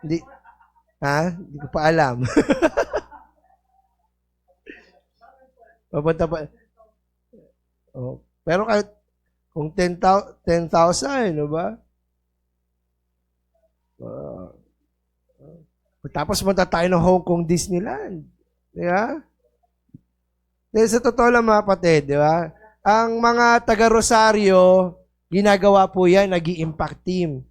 Speaker 3: Hindi ko pa alam. Papunta pa. Pero kahit kung 10,000, ano ba? Tapos punta tayo ng Hong Kong Disneyland. Di ba? Sa totoo lang, mga kapatid, di ba? Ang mga taga-Rosario, ginagawa po yan, nag-i-impact team.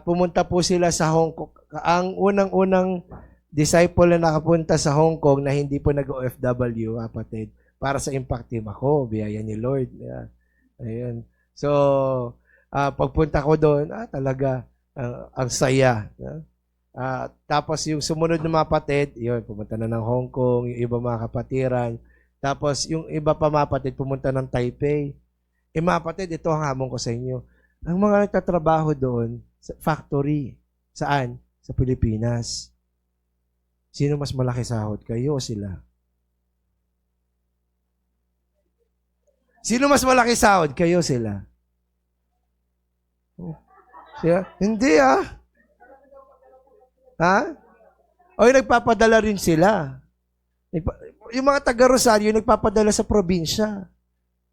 Speaker 3: Pumunta po sila sa Hong Kong. Ang unang-unang disciple na nakapunta sa Hong Kong na hindi po nag-OFW, kapatid, para sa impact team ako, biyaya ni Lord. Yeah. Ayun. So, pagpunta ko doon, talaga, ang saya. Tapos yung sumunod na mga kapatid, yun, pumunta na ng Hong Kong, yung iba mga kapatiran. Tapos yung iba pa mga kapatid, pumunta ng Taipei. Mga kapatid, ito ang hamon ko sa inyo. Ang mga nagtatrabaho doon, sa factory, saan? Sa Pilipinas. Sino mas malaki sahod? Kayo o sila? Sino mas malaki sahod? Kayo o sila? Siya? Hindi Ha? O yung nagpapadala rin sila. Yung mga taga-Rosario, nagpapadala sa probinsya.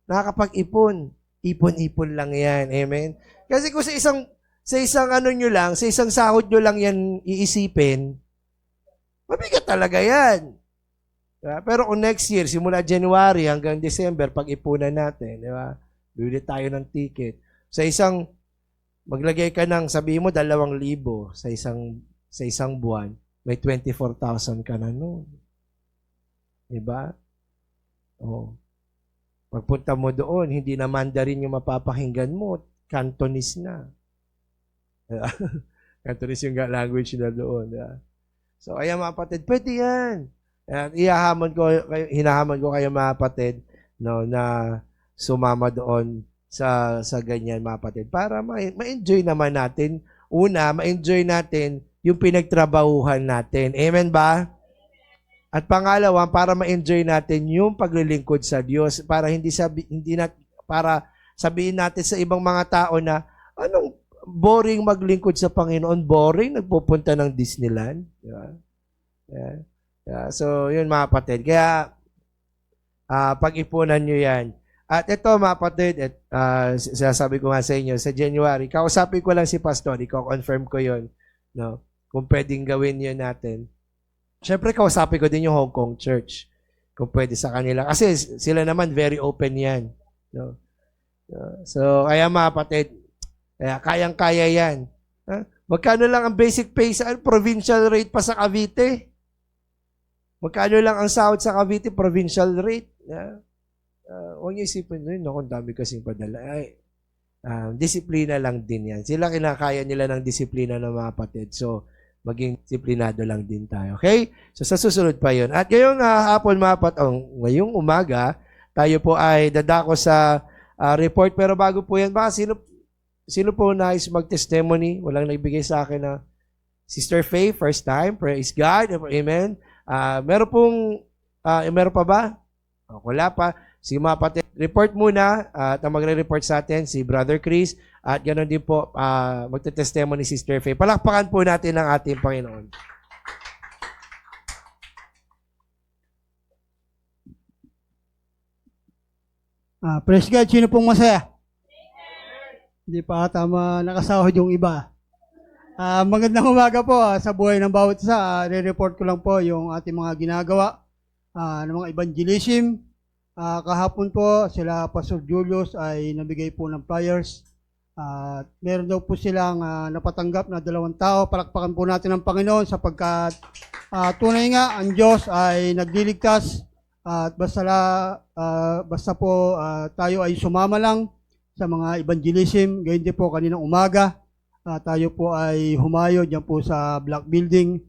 Speaker 3: Nakakapag-ipon. Ipon-ipon lang yan. Amen? Kasi kung sa isang ano nyo lang, sa isang sahod nyo lang yan iisipin, mabigat talaga yan. Diba? Pero kung next year, simula January hanggang December, pag-ipunan natin, di ba? Bili tayo ng ticket. Sa isang, maglagay ka ng, sabihin mo, 2,000 sa isang buwan, may 24,000 ka na noon. Diba? Pagpunta mo doon, hindi na Mandarin yung mapapakinggan mo, Cantonese na. Cantonese yung language na doon. Diba? So, ayan mga kapatid, pwede yan. Hinahamon ko kayo mga kapatid, no, na sumama doon sa ganyan mga kapatid para ma-enjoy naman natin. Una, ma-enjoy natin yung pinagtrabahuhan natin. Amen ba? At pangalawa, para ma-enjoy natin yung paglilingkod sa Diyos, para para sabihin natin sa ibang mga tao na anong boring maglingkod sa Panginoon, boring nagpupunta ng Disneyland, di ba? Yeah. So, yun mga kapatid. Kaya pag-ipunan nyo yan. At ito mga kapatid, sinasabi ko nga sa inyo, sa January, kausapin ko lang si Pastor, i-confirm ko yun, no? Kung pwedeng gawin yun natin. Siyempre, kausapin ko din yung Hong Kong Church. Kung pwede sa kanila. Kasi sila naman very open yan. No? So, kaya mga kapatid, kayang-kaya yan. Magkano lang ang basic pay sa provincial rate pa sa Cavite? Magkano lang ang sahod sa Cavite, provincial rate? Huwag niyo isipin nun, no? Kung dami kasing padala. Disiplina lang din yan. Sila kinakaya nila ng disiplina ng mga kapatid. So, maging disiplinado lang din tayo. Okay? So, sa susunod pa yon. At ngayong hapon, ngayong umaga, tayo po ay dadako sa report. Pero bago po yan, baka sino po nais mag-testimony? Walang nagbigay sa akin na Sister Faye, first time. Praise God. Amen. Meron pa ba? Wala pa. Sige mga kapatid, report muna at ang magre-report sa atin si Brother Chris at ganoon din po magte-testimony si Sister Faye. Palakpakan po natin ang ating Panginoon.
Speaker 4: Praise God, sino pong masaya? Hindi pa tama nakasahod yung iba. Magandang umaga po sa buhay ng bawat isa. Re-report ko lang po yung ating mga ginagawa ng mga evangelism. Kahapon po sila Pastor Julius ay nabigay po ng flyers. Meron daw po silang napatanggap na 2 tao. Palakpakan po natin ang Panginoon sapagkat tunay nga ang Diyos ay nagliligtas. At basta po tayo ay sumama lang sa mga evangelism. Gayon din po kaninang umaga. Tayo po ay humayo dyan po sa Black Building.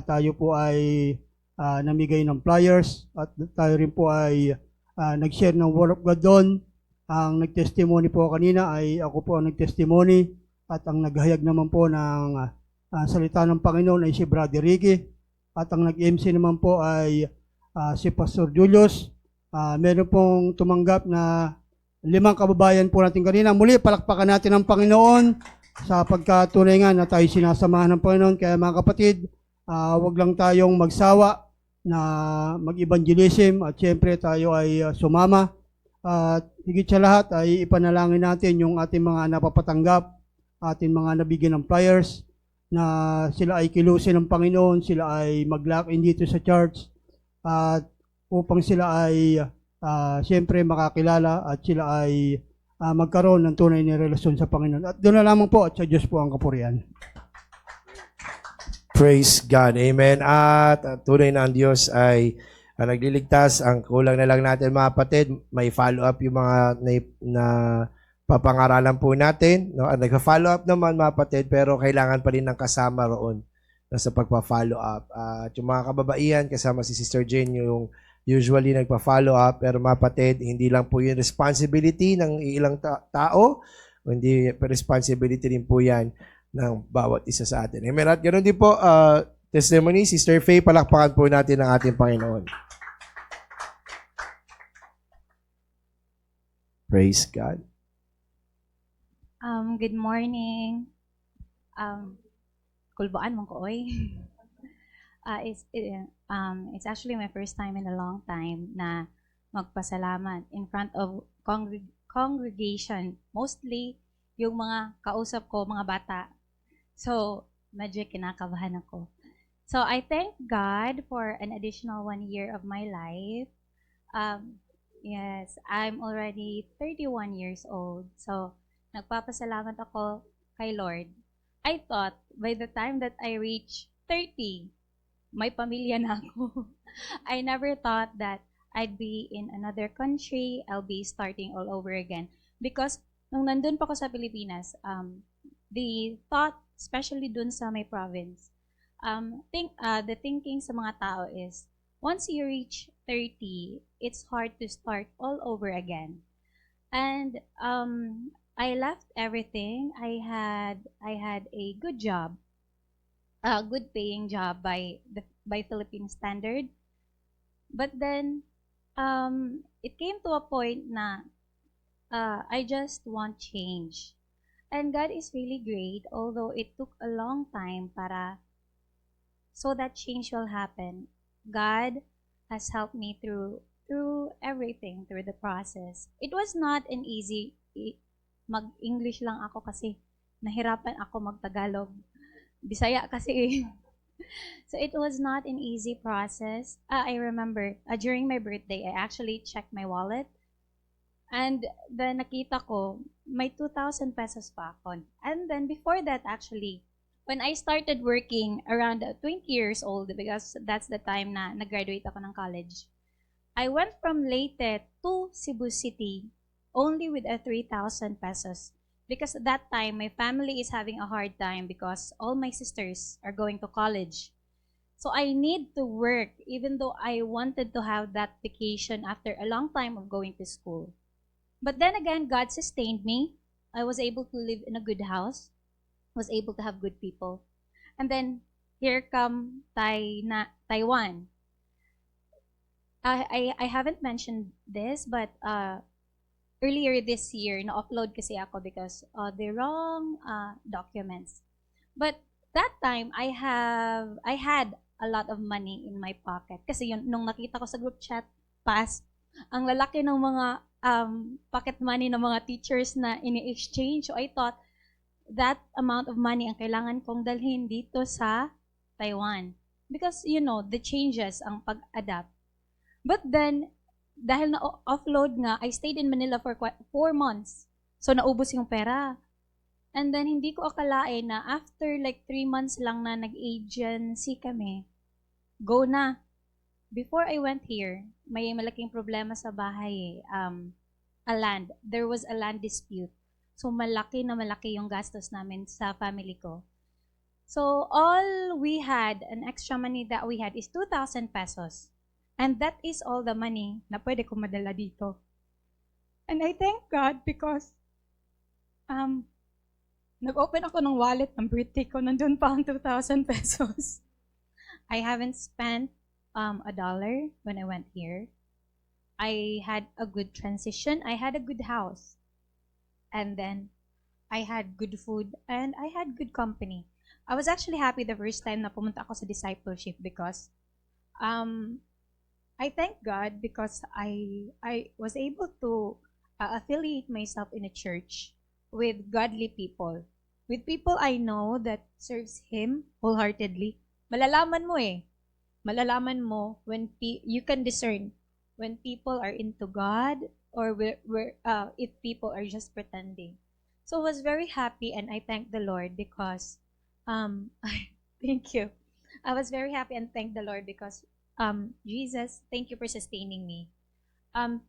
Speaker 4: Tayo po ay namigay ng flyers. At tayo rin po ay nag-share ng Word of God doon. Ang nag-testimony po kanina ay ako po ang nag-testimony. At ang naghayag naman po ng salita ng Panginoon ay si Brother Ricky. At ang nag-MC naman po ay si Pastor Julius. Meron pong tumanggap na 5 kababayan po natin kanina. Muli, palakpakan natin ang Panginoon sa pagkatunay nga na tayo sinasamahan ng Panginoon. Kaya mga kapatid, wag lang tayong magsawa na mag-evangelism at siyempre tayo ay sumama. At higit sa lahat ay ipanalangin natin yung ating mga napapatanggap, ating mga nabigyan ng flyers na sila ay kilusin ng Panginoon, sila ay mag-lock in dito sa church. At upang sila ay siyempre makakilala at sila ay magkaroon ng tunay na relasyon sa Panginoon. At doon na lamang po at sa Diyos po ang kapurihan.
Speaker 3: Praise God. Amen. At tunay na ang Diyos ay nagliligtas. Ang kulang na lang natin mga kapatid, may follow-up yung mga na papangaralan po natin. No? At nagka-follow up naman mga kapatid, pero kailangan pa rin ng kasama roon sa pagpa-follow up. At yung mga kababaihan, kasama si Sister Jane, yung usually nagpa-follow up, pero mga kapatid, hindi lang po yung responsibility ng ilang tao, hindi responsibility din po yan ng bawat isa sa atin. Amen. At ganoon din po, testimony, Sister Faye, palakpakan po natin ang ating Panginoon. Praise God.
Speaker 5: Good morning. Kulbaan mong ko, oy. It's actually my first time in a long time na magpasalamat in front of congregation. Mostly, yung mga kausap ko, mga bata. So, medyo kinakabahan ako. So, I thank God for an additional 1 year of my life. Yes, I'm already 31 years old. So, nagpapasalamat ako kay Lord. I thought by the time that I reach 30, may pamilya na ako. I never thought that I'd be in another country, I'll be starting all over again. Because nung nandun pa ako sa Pilipinas, the thought, especially dun sa may province, the thinking sa mga tao is, once you reach 30, it's hard to start all over again. And I left everything. I had a good job, a good paying job by Philippine standard. But then it came to a point na I just want change. And God is really great, although it took a long time so that change will happen. God has helped me through everything, through the process. It was not an easy mag-English lang ako kasi nahirapan ako mag-Tagalog. Bisaya kasi. So it was not an easy process. I remember during my birthday, I actually checked my wallet. And then nakita ko, may 2,000 pesos pa ako. And then before that actually, when I started working around 20 years old, because that's the time na nag-graduate ako ng college, I went from Leyte to Cebu City only with 3,000 pesos. Because at that time, my family is having a hard time because all my sisters are going to college. So I need to work even though I wanted to have that vacation after a long time of going to school. But then again, God sustained me. I was able to live in a good house, was able to have good people. And then here come Taiwan. I haven't mentioned this, but earlier this year, na-upload kasi ako because the wrong documents. But that time, I had a lot of money in my pocket. Kasi yun, nung nakita ko sa group chat, ang lalaki ng mga pocket money ng mga teachers na ini-exchange. So I thought, that amount of money ang kailangan kong dalhin dito sa Taiwan. Because, the changes ang pag-adapt. But then, dahil na-offload nga, I stayed in Manila for 4 months. So, naubos yung pera. And then, hindi ko akalain na after like 3 months lang na nag-agency kami, go na. Before I went here, may malaking problema sa bahay There was a land dispute. So, malaki na malaki yung gastos namin sa family ko. So, all we had, an extra money that we had is 2,000 pesos. And that is all the money na pwede ko madala dito. And I thank God because nag-open ako ng wallet ng birthday ko, nandun pa ang 2,000 pesos. I haven't spent $1 when I went here. I had a good transition. I had a good house. And then I had good food and I had good company. I was actually happy the first time na pumunta ako sa discipleship because I thank God because I was able to affiliate myself in a church with godly people. With people I know that serves Him wholeheartedly. Malalaman mo when you can discern when people are into God or if people are just pretending. So I was very happy and I thank the Lord because thank you. I was very happy and thank the Lord because Jesus, thank you for sustaining me.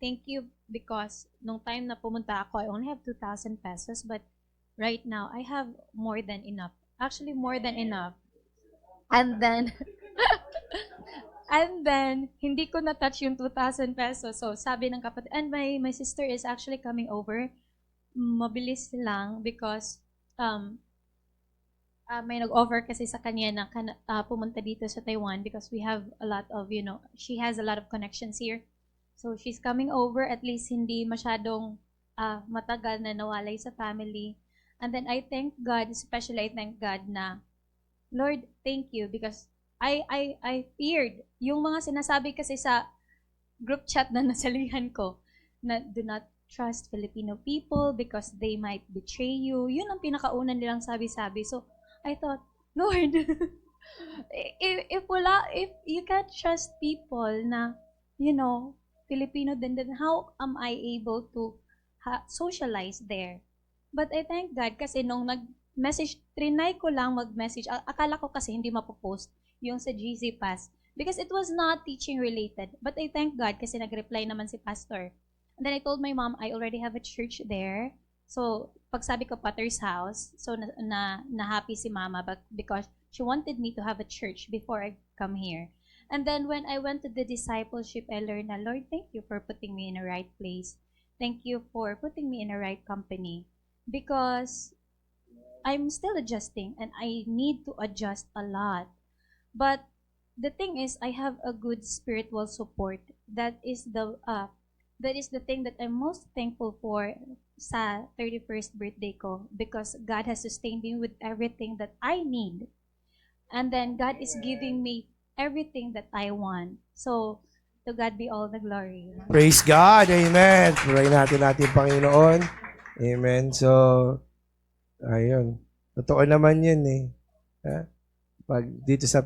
Speaker 5: Thank you because nung time na pumunta ako, I only have 2,000 pesos, but right now, I have more than enough. Actually, more than enough. And then, hindi ko na-touch yung 2,000 pesos. So, sabi ng kapatid, and my sister is actually coming over. Mabilis lang because may nag-offer kasi sa kanya na pumunta dito sa Taiwan because we have a lot of, she has a lot of connections here. So, she's coming over, at least hindi masyadong matagal na nawalay sa family. And then, I thank God, especially I thank God na, Lord, thank you because I feared yung mga sinasabi kasi sa group chat na nasalihan ko na do not trust Filipino people because they might betray you. Yun ang pinakauna nilang sabi-sabi. So, I thought, Lord, if you can't trust people na, Filipino then how am I able to socialize there? But I thank God kasi nung nag-message, trinay ko lang mag-message. Akala ko kasi hindi mapopost yung sa GC Pass because it was not teaching related. But I thank God kasi nag-reply naman si Pastor. And then I told my mom, I already have a church there. So, pag sabi ko Potter's House, so na happy si Mama because she wanted me to have a church before I come here. And then when I went to the discipleship, I learned na, Lord, thank you for putting me in the right place. Thank you for putting me in the right company. Because I'm still adjusting and I need to adjust a lot. But the thing is, I have a good spiritual support. That is the thing that I'm most thankful for sa 31st birthday ko because God has sustained me with everything that I need. And then God is giving me everything that I want. So, to God be all the glory.
Speaker 3: Praise God. Amen. Pray natin Panginoon. Amen. So, ayun. Totoo naman yun eh. Pag dito sa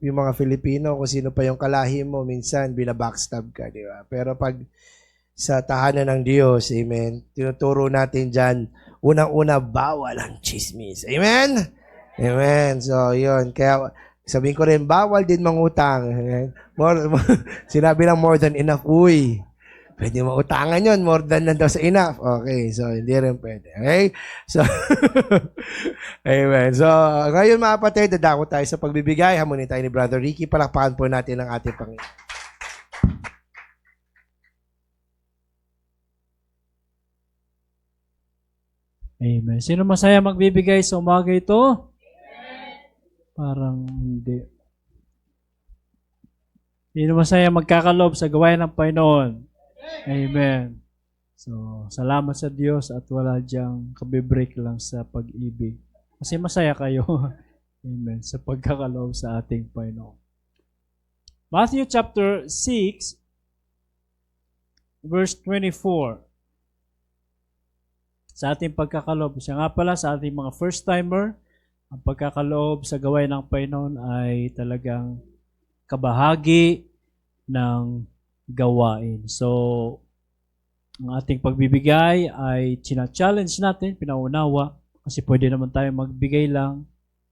Speaker 3: yung mga Filipino, kung sino pa yung kalahi mo, minsan binabackstab ka, di ba? Pero pag sa tahanan ng Diyos, amen, tinuturo natin dyan, unang-una, bawal ang chismis. Amen? Amen. So, yun. Kaya, sabihin ko rin, bawal din mangutang. Amen? Sinabi lang more than enough. Uy, pwede mautangan yun. More than daw sa enough. Okay. So, hindi rin pwede. Okay? So, amen. So, ngayon mga kapatid, dadako tayo sa pagbibigay. Hamunin tayo ni Brother Ricky. Palakpakan po natin ang ating Panginoon.
Speaker 2: Amen. Sino masaya magbibigay sa umaga ito? Parang hindi. Sino masaya magkakaloob sa gawain ng Panginoon? Amen. So, salamat sa Diyos at wala diyang kabibreak lang sa pag-ibig. Kasi masaya kayo. Amen. Sa pagkakaloob sa ating Panginoon. Matthew chapter 6, verse 24. Sa ating pagkakaloob. Siya nga pala sa ating mga first-timer, ang pagkakaloob sa gawain ng Panginoon ay talagang kabahagi ng gawain. So, ang ating pagbibigay ay china-challenge natin, pinaunawa, kasi pwede naman tayo magbigay lang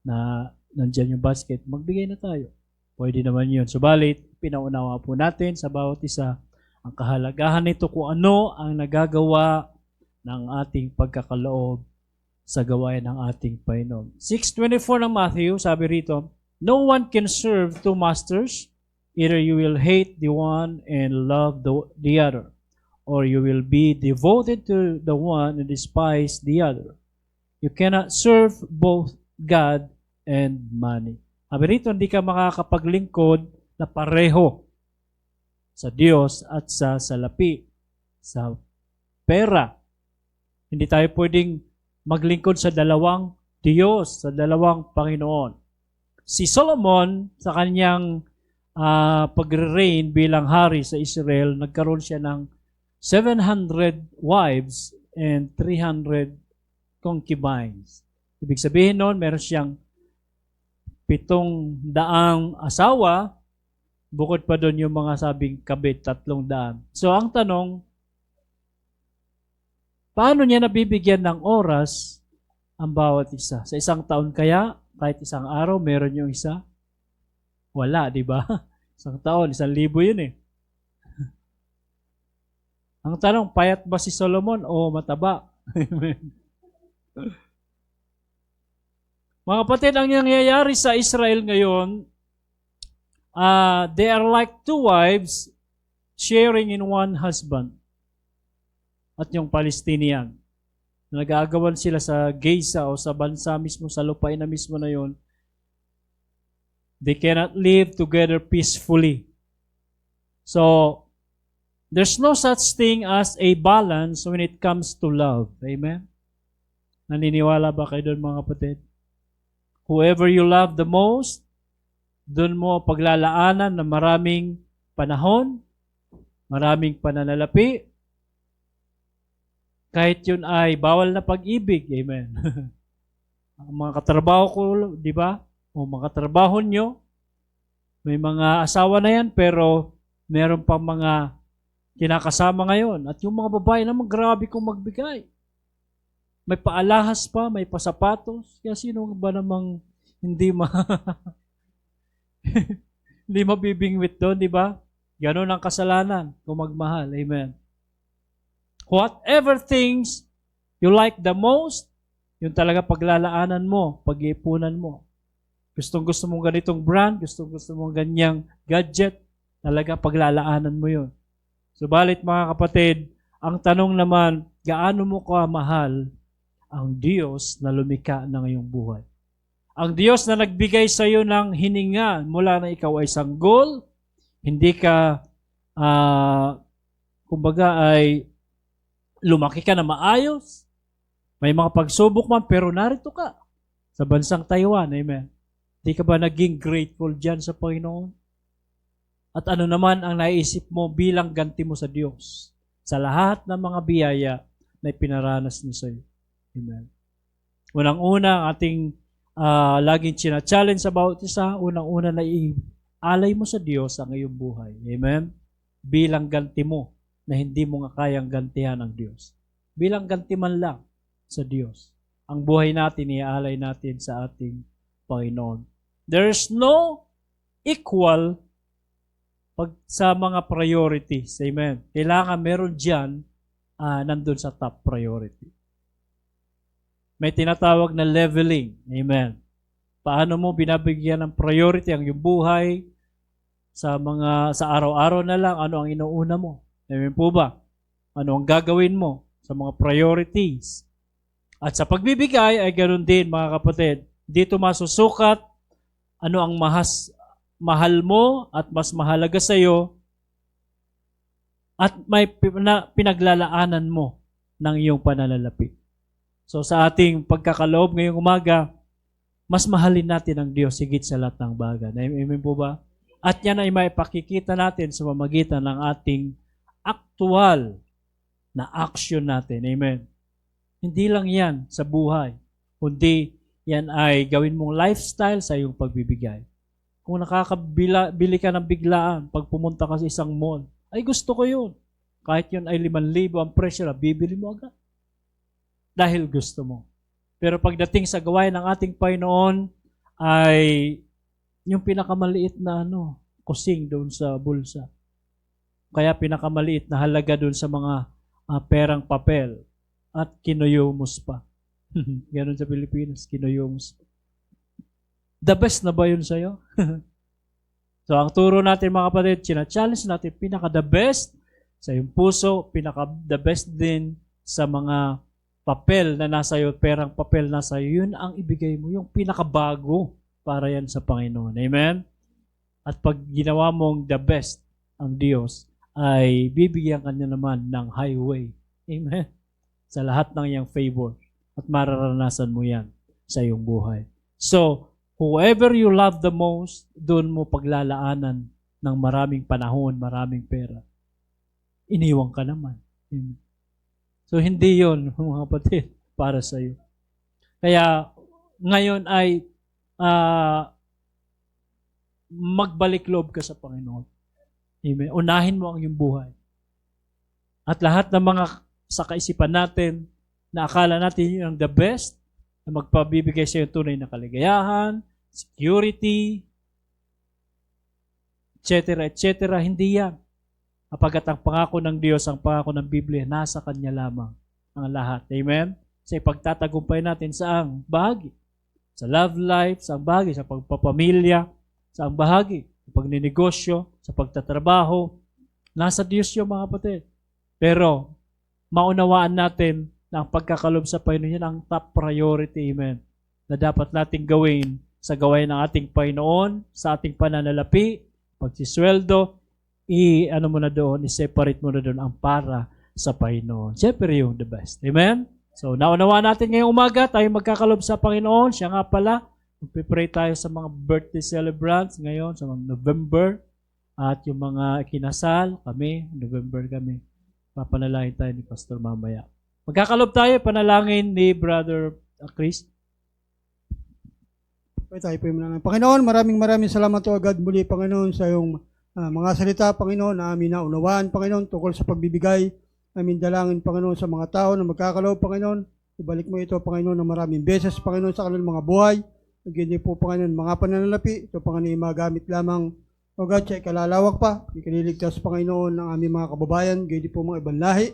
Speaker 2: na nandyan yung basket, magbigay na tayo. Pwede naman yun. Subalit, pinaunawa po natin sa bawat isa ang kahalagahan nito kung ano ang nagagawa ng ating pagkakaloob sa gawain ng ating Panginoon. 6:24 ng Matthew, sabi rito, no one can serve two masters. Either you will hate the one and love the other, or you will be devoted to the one and despise the other. You cannot serve both God and money. Sabi rito, hindi ka makakapaglingkod na pareho sa Diyos at sa salapi, sa pera. Hindi tayo pwedeng maglingkod sa dalawang Diyos, sa dalawang Panginoon. Si Solomon, sa kanyang pagre-reign bilang hari sa Israel, nagkaroon siya ng 700 wives and 300 concubines. Ibig sabihin noon, meron siyang 700 asawa, bukod pa doon yung mga sabing kabit, 300. So ang tanong, paano niya nabibigyan ng oras ang bawat isa? Sa isang taon kaya, kahit isang araw, meron yung isa? Wala, di ba? Isang taon, 1,000 yun eh. Ang tanong, payat ba si Solomon o mataba? Amen. Mga kapatid, ang nangyayari sa Israel ngayon, they are like two wives sharing in one husband. At yung Palestinian. Nag-aagawan sila sa Gaza o sa bansa mismo, sa lupain na mismo na yon. They cannot live together peacefully. So, there's no such thing as a balance when it comes to love. Amen? Naniniwala ba kayo doon mga kapatid? Whoever you love the most, doon mo paglalaanan ng maraming panahon, maraming pananalapi, kahit yun ay bawal na pag-ibig. Amen. Ang mga katrabaho ko, di ba? O mga katrabaho nyo, may mga asawa na yan, pero meron pang mga kinakasama ngayon. At yung mga babae naman, grabe kong magbigay. May paalahas pa, may pasapatos. Kaya sino ba namang hindi hindi mabibingwit doon, di ba? Ganon ang kasalanan kung magmahal. Amen. Whatever things you like the most, yun talaga paglalaanan mo, pag-iipunan mo. Gusto mong ganitong brand, gusto mong ganyang gadget, talaga paglalaanan mo yun. Subalit mga kapatid, ang tanong naman, gaano mo kamahal ang Diyos na lumikha ng iyong buhay? Ang Diyos na nagbigay sa iyo ng hininga mula na ikaw ay sanggol, hindi ka, kumbaga ay lumaki ka na maayos, may mga pagsubok man, pero narito ka sa bansang Taiwan. Amen. Hindi ka ba naging grateful dyan sa Panginoon? At ano naman ang naisip mo bilang ganti mo sa Diyos sa lahat ng mga biyaya na ipinaranas niya sa iyo? Amen. Unang-una, ang ating laging china-challenge sa bawat isa, unang-una na ialay mo sa Diyos ang iyong buhay. Amen? Bilang ganti mo na hindi mo nga kayang gantihan ang Diyos. Bilang ganti man lang sa Diyos. Ang buhay natin, iaalay natin sa ating Panginoon. There's no equal sa mga priorities. Amen. Kailangan meron dyan nandun sa top priority. May tinatawag na leveling. Amen. Paano mo binabigyan ng priority ang iyong buhay sa araw-araw na lang? Ano ang inuuna mo? Amen po ba? Ano ang gagawin mo sa mga priorities? At sa pagbibigay ay ganoon din, mga kapatid. Dito masusukat ano ang mahal mo at mas mahalaga sa iyo at may pinaglalaanan mo ng iyong pananalapi. So sa ating pagkakaloob ngayong umaga, mas mahalin natin ang Diyos higit sa lahat ng bagay. Amen po ba? At yan ay maipakikita natin sa pamamagitan ng ating aktual na action natin. Amen. Hindi lang yan sa buhay, kundi yan ay gawin mong lifestyle sa iyong pagbibigay. Kung nakakabili ka ng biglaan pag pumunta ka sa isang mall, ay gusto ko yun. Kahit yun ay 5,000 ang presyo, bibili mo agad. Dahil gusto mo. Pero pagdating sa gawain ng ating Panginoon, ay yung pinakamaliit na kusing doon sa bulsa. Kaya pinakamaliit na halaga doon sa mga perang papel at kinuyumos pa. Ganon sa Pilipinas, kinuyumos pa. The best na ba yun sa'yo? So ang turo natin mga kapatid, challenge natin pinaka-the best sa iyong puso, pinaka-the best din sa mga papel na nasa iyo, perang papel nasa iyo, yun ang ibigay mo, yung pinakabago para yan sa Panginoon. Amen? At pag ginawa mong the best ang Diyos, ay bibigyan ka niya naman ng highway. Amen? Sa lahat ng iyang favor. At mararanasan mo yan sa iyong buhay. So, whoever you love the most, doon mo paglalaanan ng maraming panahon, maraming pera. Iniwan ka naman. Amen? So, hindi yon mga kapatid, para sa iyo. Kaya, ngayon ay magbalik loob ka sa Panginoon. Amen. Unahin mo ang iyong buhay. At lahat ng mga sa kaisipan natin, na akala natin yun ang the best, na magpabibigay sa iyo tunay na kaligayahan, security, etc., hindi yan. Apagat ang pangako ng Diyos, ang pangako ng Biblia, nasa Kanya lamang ang lahat. Amen? Sa ipagtatagumpay natin saang bahagi? Sa love life, saang bahagi? Sa pagpapamilya, saang bahagi? Sa pagninegosyo, sa pagtatrabaho. Nasa Diyos yung mga kapatid. Pero, maunawaan natin na ang pagkakalob sa Panginoon, yan ang top priority, amen, na dapat nating gawin sa gawain ng ating Panginoon, sa ating pananalapi, pagsisweldo, i-separate mo na doon ang para sa Panginoon. Siyempre yung the best. Amen? So, naunawaan natin ngayong umaga, tayo magkakalob sa Panginoon. Siya nga pala, magpipray tayo sa mga birthday celebrants ngayon, sa mga November, at yung mga kinasal, November kami. Papanalangin tayo ni Pastor mamaya. Magkakalob tayo, panalangin ni Brother Chris.
Speaker 4: Tayo po yung Panginoon, maraming salamat o agad muli, Panginoon, sa iyong mga salita, Panginoon, na amin na unawaan, Panginoon, tungkol sa pagbibigay. Amin dalangin, Panginoon, sa mga tao na magkakaloob, Panginoon. Ibalik mo ito, Panginoon, na maraming beses, Panginoon, sa kanilang mga buhay. Hindi po, Panginoon, mga pananalapi. Ito, Panginoon, magamit lamang, o God, siya ikalalawak pa. Ikiniligtas, Panginoon, ng aming mga kababayan. Hindi po mga ibang lahi.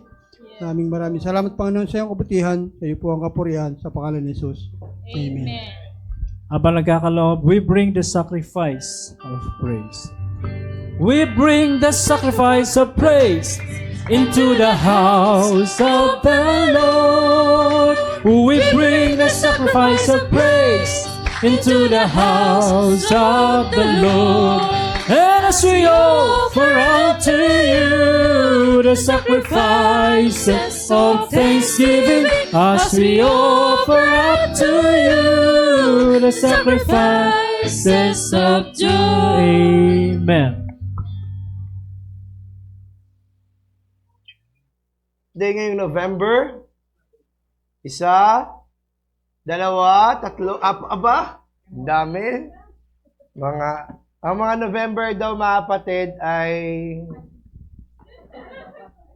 Speaker 4: Maraming salamat, Panginoon, sa iyong kabutihan. Sa iyo po ang kapurihan, sa pangalan ni Jesus. Amen.
Speaker 2: Habang nagkakaloob, we bring the sacrifice of praise. We bring the sacrifice of praise into the house of the Lord. We bring the sacrifice of praise into the house of the Lord. And as we offer unto you the sacrifices of thanksgiving, as we offer up to you the sacrifices of joy. Amen.
Speaker 3: Day ngayong November, 1, 2, 3, aba, dami. Ang mga November daw, mga kapatid, ay,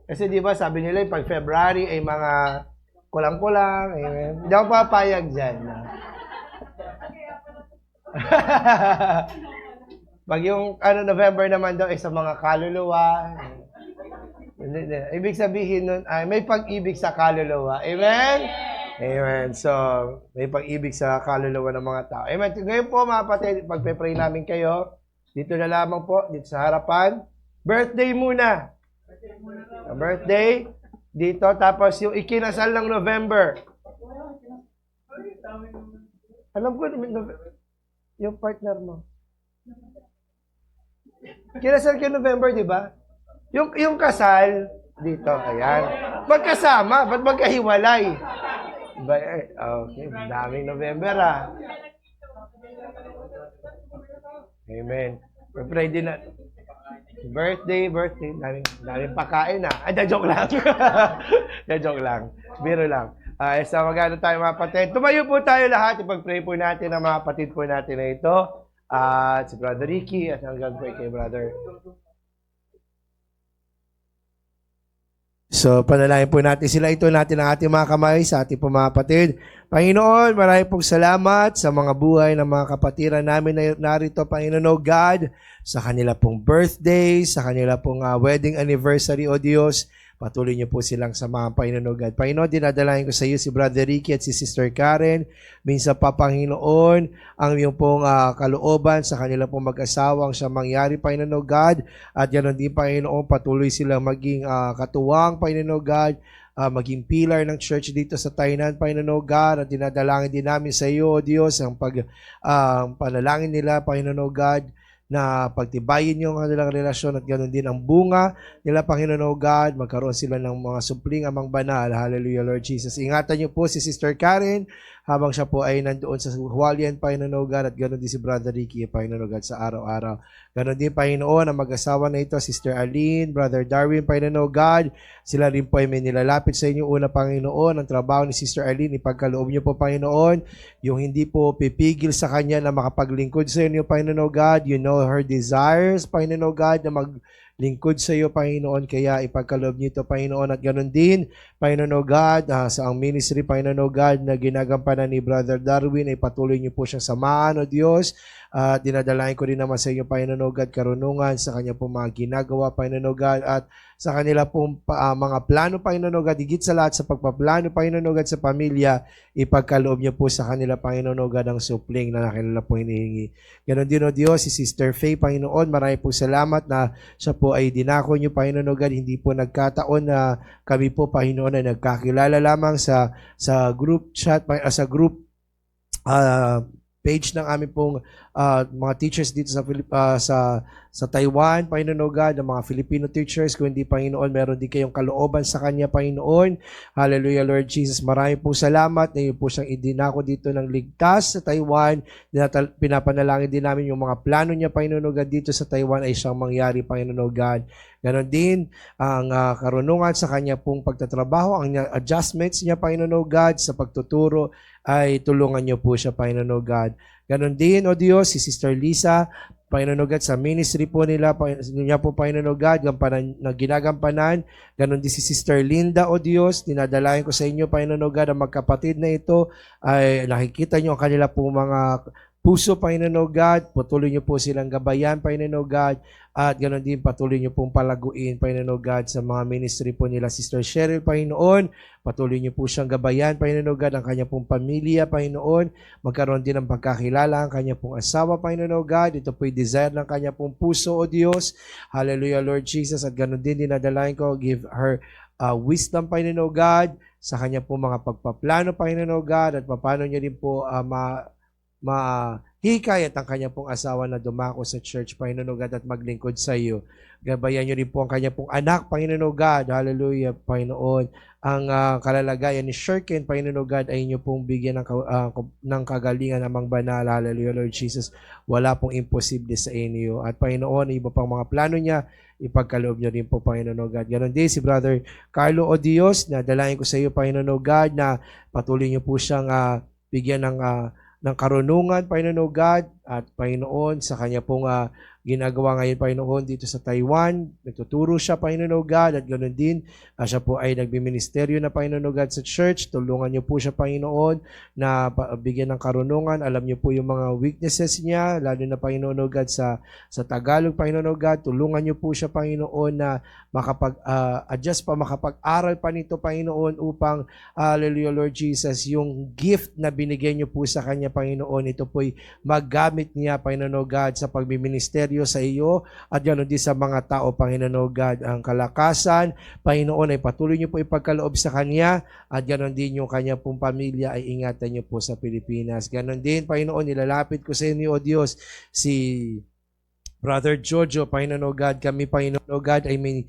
Speaker 3: kasi di ba sabi nila, pag February ay mga kulang-kulang, amen. Hindi ako papayag dyan. Pag yung November naman daw ay sa mga kaluluwa, ibig sabihin nun ay may pag-ibig sa kaluluwa. Amen? Amen. So, may pag-ibig sa kaluluwa ng mga tao. Amen. Ngayon po mga kapatid, pagpe-pray namin kayo, dito na lamang po, dito sa harapan. Birthday muna. Birthday, dito. Tapos yung ikinasal ng November. Alam ko, yung partner mo. Kinasal kayo November, di ba? Yung kasal, dito, ayan. Magkasama, ba't magkahiwalay? Okay, daming November Amen. Friday na. Birthday. Daming pakain joke lang. Joke lang. Biro lang. So magano tayo mga kapatid. Tumayo po tayo lahat. Ipag-pray po natin ang mga kapatid po natin na ito. At si Brother Ricky at hanggang po kay Brother. So, panalangin po natin sila. Ito natin ang ating mga kamay sa ating mga kapatid. Panginoon, maraming pong salamat sa mga buhay ng mga kapatiran namin na narito, Panginoon, O God, sa kanila pong birthday, sa kanila pong wedding anniversary, O Diyos. Patuloy niyo po silang samahan, Panginoon, O God. Panginoon, dinadalayan ko sa iyo si Brother Ricky at si Sister Karen. Minsan pa, Panginoon, ang iyong pong kalooban sa kanila pong mag-asawang siya mangyari, Panginoon, O God. At ganoon din, Panginoon, patuloy silang maging katuwang, Panginoon, O God, maging pillar ng church dito sa Tainan, Panginoon, O God. At dinadalangin din namin sa iyo, O Diyos, ang panalangin nila, Panginoon, O God, na pagtibayin yung kanilang relasyon at ganoon din ang bunga nila, Panginoon, O God, magkaroon sila ng mga supling amang banal. Hallelujah, Lord Jesus. Ingatan niyo po si Sister Karen habang siya po ay nandoon sa Hualien, Panginoon, O God, at ganoon din si Brother Ricky, Panginoon, O God, sa araw-araw. Ganoon din, Panginoon, ang mag-asawa na ito, Sister Aline, Brother Darwin, Panginoon, O God, sila rin po ay may nilalapit sa inyo. Una, Panginoon, ang trabaho ni Sister Aline, ipagkaloob niyo po, Panginoon, yung hindi po pipigil sa kanya na makapaglingkod sa inyo, Panginoon, O God. You know her desires, Panginoon, O God, na maglingkod sa iyo, Panginoon, kaya ipagkaloob niyo ito, Panginoon, at ganoon din, Panginoon, O God, sa ang ministry, Panginoon, O God, na ginagampanan ni Brother Darwin, ay patuloy niyo po siyang samahan, O Diyos. Dinadalain ko rin naman sa inyo, Panginoon, O God, karunungan sa kanya pong mga ginagawa, Panginoon, O God, at sa kanila pong mga plano, Panginoon, O God, higit sa lahat sa pagpaplano, Panginoon, O God, sa pamilya, ipagkaloob niyo po sa kanila, Panginoon, O God, ang supling na kanila po hinihingi. Ganon din, O Diyos, si Sister Faye, Panginoon, marami po salamat na siya po ay dinako niyo, Panginoon, O God, hindi po nagkataon na kami po, Panginoon, ay nagkakilala lamang sa group chat, sa group page ng aming pong mga teachers dito sa Taiwan, Panginoon, O God, ng mga Filipino teachers, kung hindi, Panginoon, meron din kayong kalooban sa Kanya, Panginoon. Hallelujah, Lord Jesus. Marami po salamat na iyo po siyang idinako dito ng ligtas sa Taiwan. Pinapanalangin din namin yung mga plano niya, Panginoon, O God, dito sa Taiwan ay siyang mangyari, Panginoon, O God. Ganon din ang karunungan sa Kanya pong pagtatrabaho, ang adjustments niya, Panginoon, O God, sa pagtuturo, ay tulungan niyo po siya, Panginoon, O God. Ganon din, O Diyos, si Sister Lisa, Panginoon, O God, sa ministry po niya po, Panginoon, O God, na ginagampanan. Ganon din si Sister Linda, O Diyos, dinadalayan ko sa inyo, Panginoon, O God, ang magkapatid na ito, ay nakikita niyo ang kanila po mga puso, Panginoon, O God, patuloy niyo po silang gabayan, Panginoon, O God, at ganoon din patuloy niyo pong palaguin, Panginoon, O God, sa mga ministry po nila, Sister Cheryl, Panginoon, patuloy niyo po siyang gabayan, Panginoon, O God, ang kanya pong pamilya, Panginoon, magkaroon din ng pagkakilala ang kanya pong asawa, Panginoon, O God, ito po'y desire ng kanya pong puso, O Diyos, hallelujah, Lord Jesus, at ganoon din dinadalain ko, give her wisdom, Panginoon, O God, sa kanya pong mga pagpaplano, Panginoon, O God, at paano niya din po mahikayat ang kanya pong asawa na dumako sa church, Panginoon, O God, at maglingkod sa iyo. Gabayan niyo rin po ang kanya pong anak, Panginoon, O God. Hallelujah, Panginoon. Ang kalalagayan ni Shirken, Panginoon, O God, ay inyo pong bigyan ng kagalingan namang banal. Hallelujah, Lord Jesus. Wala pong imposible sa inyo. At Panginoon, iba pang mga plano niya, ipagkaloob niyo rin po, Panginoon, O God. Ganon din si Brother Carlo, O Diyos, na dalayan ko sa iyo, Panginoon, O God, na patuloy niyo po siyang bigyan ng karunungan, Panginoon, O God, at Panginoon, sa kanya pong ginagawa ngayon, Panginoon, dito sa Taiwan. Nagtuturo siya, Panginoon, O God, at ganoon din, siya po ay nagbiministeryo na, Panginoon, O God, sa church. Tulungan niyo po siya, Panginoon, na bigyan ng karunungan. Alam niyo po yung mga weaknesses niya, lalo na, Panginoon, O God, sa Tagalog, Panginoon, O God. Tulungan niyo po siya, Panginoon, na makapag-adjust pa, makapag-aral pa nito, Panginoon, upang, hallelujah, Lord Jesus, yung gift na binigyan niyo po sa kanya, Panginoon, ito po'y maggamit ipagamit niya, Panginoon o God, sa pagbiministeryo sa iyo at ganoon din sa mga tao, Panginoon o God, ang kalakasan, Panginoon, ay patuloy niyo po ipagkaloob sa kanya at ganoon din yung kanya pong pamilya ay ingatan niyo po sa Pilipinas. Ganoon din, Panginoon, nilalapit ko sa inyo, O Diyos, si Brother Jojo, Panginoon o God, kami, Panginoon o God, ay may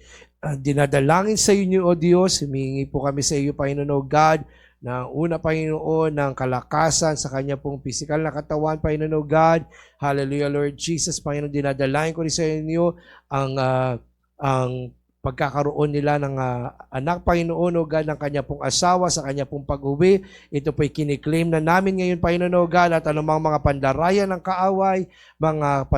Speaker 3: dinadalangin sa inyo, O Diyos. Humingi po kami sa iyo, Panginoon o God, na una, Panginoon, ng kalakasan sa kanya pong physical na katawan, Panginoon o God. Hallelujah, Lord Jesus. Panginoon, dinadalangin ko rin sa inyo ang pagkakaroon nila ng anak, Panginoon o God, ng kanya pong asawa sa kanya pong pag-uwi. Ito po'y kiniklaim na namin ngayon, Panginoon o God, at anumang mga pandarayan ng kaaway, mga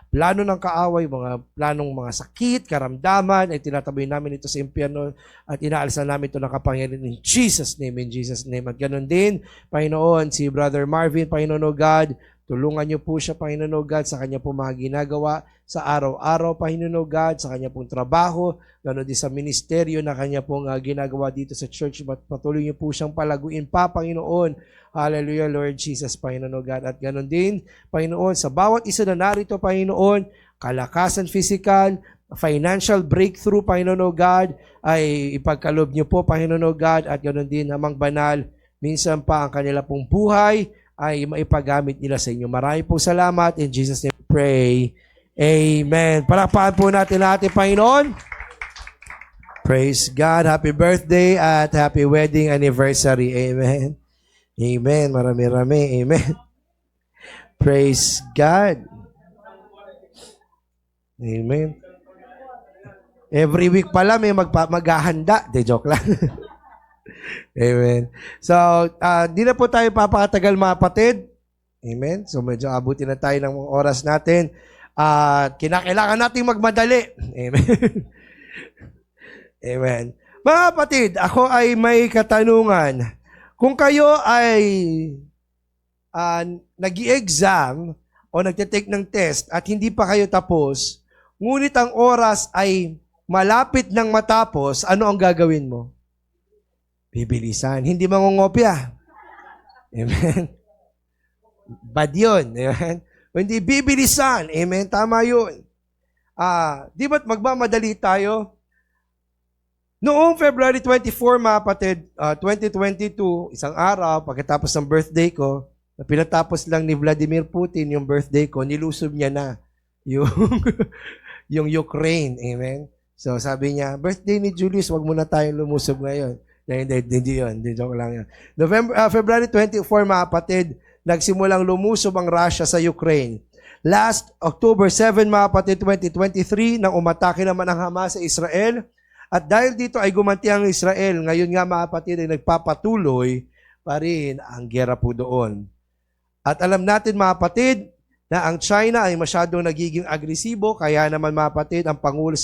Speaker 3: plano ng kaaway, mga planong mga sakit, karamdaman, ay tinataboy namin ito sa impyerno at inaalis na namin ito ng kapangyarihan in Jesus' name. At ganun din, Panginoon, si Brother Marvin, Panginoon o God, tulungan niyo po siya, Panginoon o God, sa kanya pong mga ginagawa sa araw-araw, Panginoon o God, sa kanya pong trabaho, gano'n din sa ministeryo na kanya pong ginagawa dito sa church. Patuloy niyo po siyang palaguin pa, Panginoon. Hallelujah, Lord Jesus, Panginoon o God. At gano'n din, Panginoon, sa bawat isa na narito, Panginoon, kalakasan physical, financial breakthrough, Panginoon o God, ay ipagkaloob niyo po, Panginoon o God, at gano'n din, Amang Banal, minsan pa ang kanila pong buhay ay maipagamit nila sa inyo. Marami po salamat. In Jesus' name we pray. Amen. Palakpakan po natin ating Panginoon. Praise God. Happy birthday at happy wedding anniversary. Amen. Amen. Marami-rami. Amen. Praise God. Amen. Every week pala may maghahanda. De joke lang. Amen. So, di na po tayo papakatagal, mga kapatid. Amen. So, medyo abutin na tayo ng oras natin. Kinakailangan nating magmadali. Amen. Amen. Mga kapatid, ako ay may katanungan. Kung kayo ay nag-i-exam o nagtitake ng test at hindi pa kayo tapos, ngunit ang oras ay malapit ng matapos, ano ang gagawin mo? Bibilisan. Hindi mangungopya. Amen. Bad yun. Amen. Hindi bibilisan. Amen. Tama yun. Di ba't magmamadali tayo? Noong February 24, mga kapatid, 2022, isang araw, pagkatapos ng birthday ko, na pinatapos lang ni Vladimir Putin yung birthday ko, nilusob niya na yung, yung Ukraine. Amen. So sabi niya, birthday ni Julius, wag muna tayong lumusob ngayon. Hindi yun. Joke lang yun. February 24, mga kapatid, nagsimulang lumusob ang Russia sa Ukraine. Last October 7, mga kapatid, 2023, nang umatake naman ang Hamas sa Israel. At dahil dito ay gumanti ang Israel, ngayon nga, mga kapatid, ay nagpapatuloy pa rin ang gera po doon. At alam natin, mga kapatid, na ang China ay masyadong nagiging agresibo, kaya naman, mga kapatid, ang Pangulo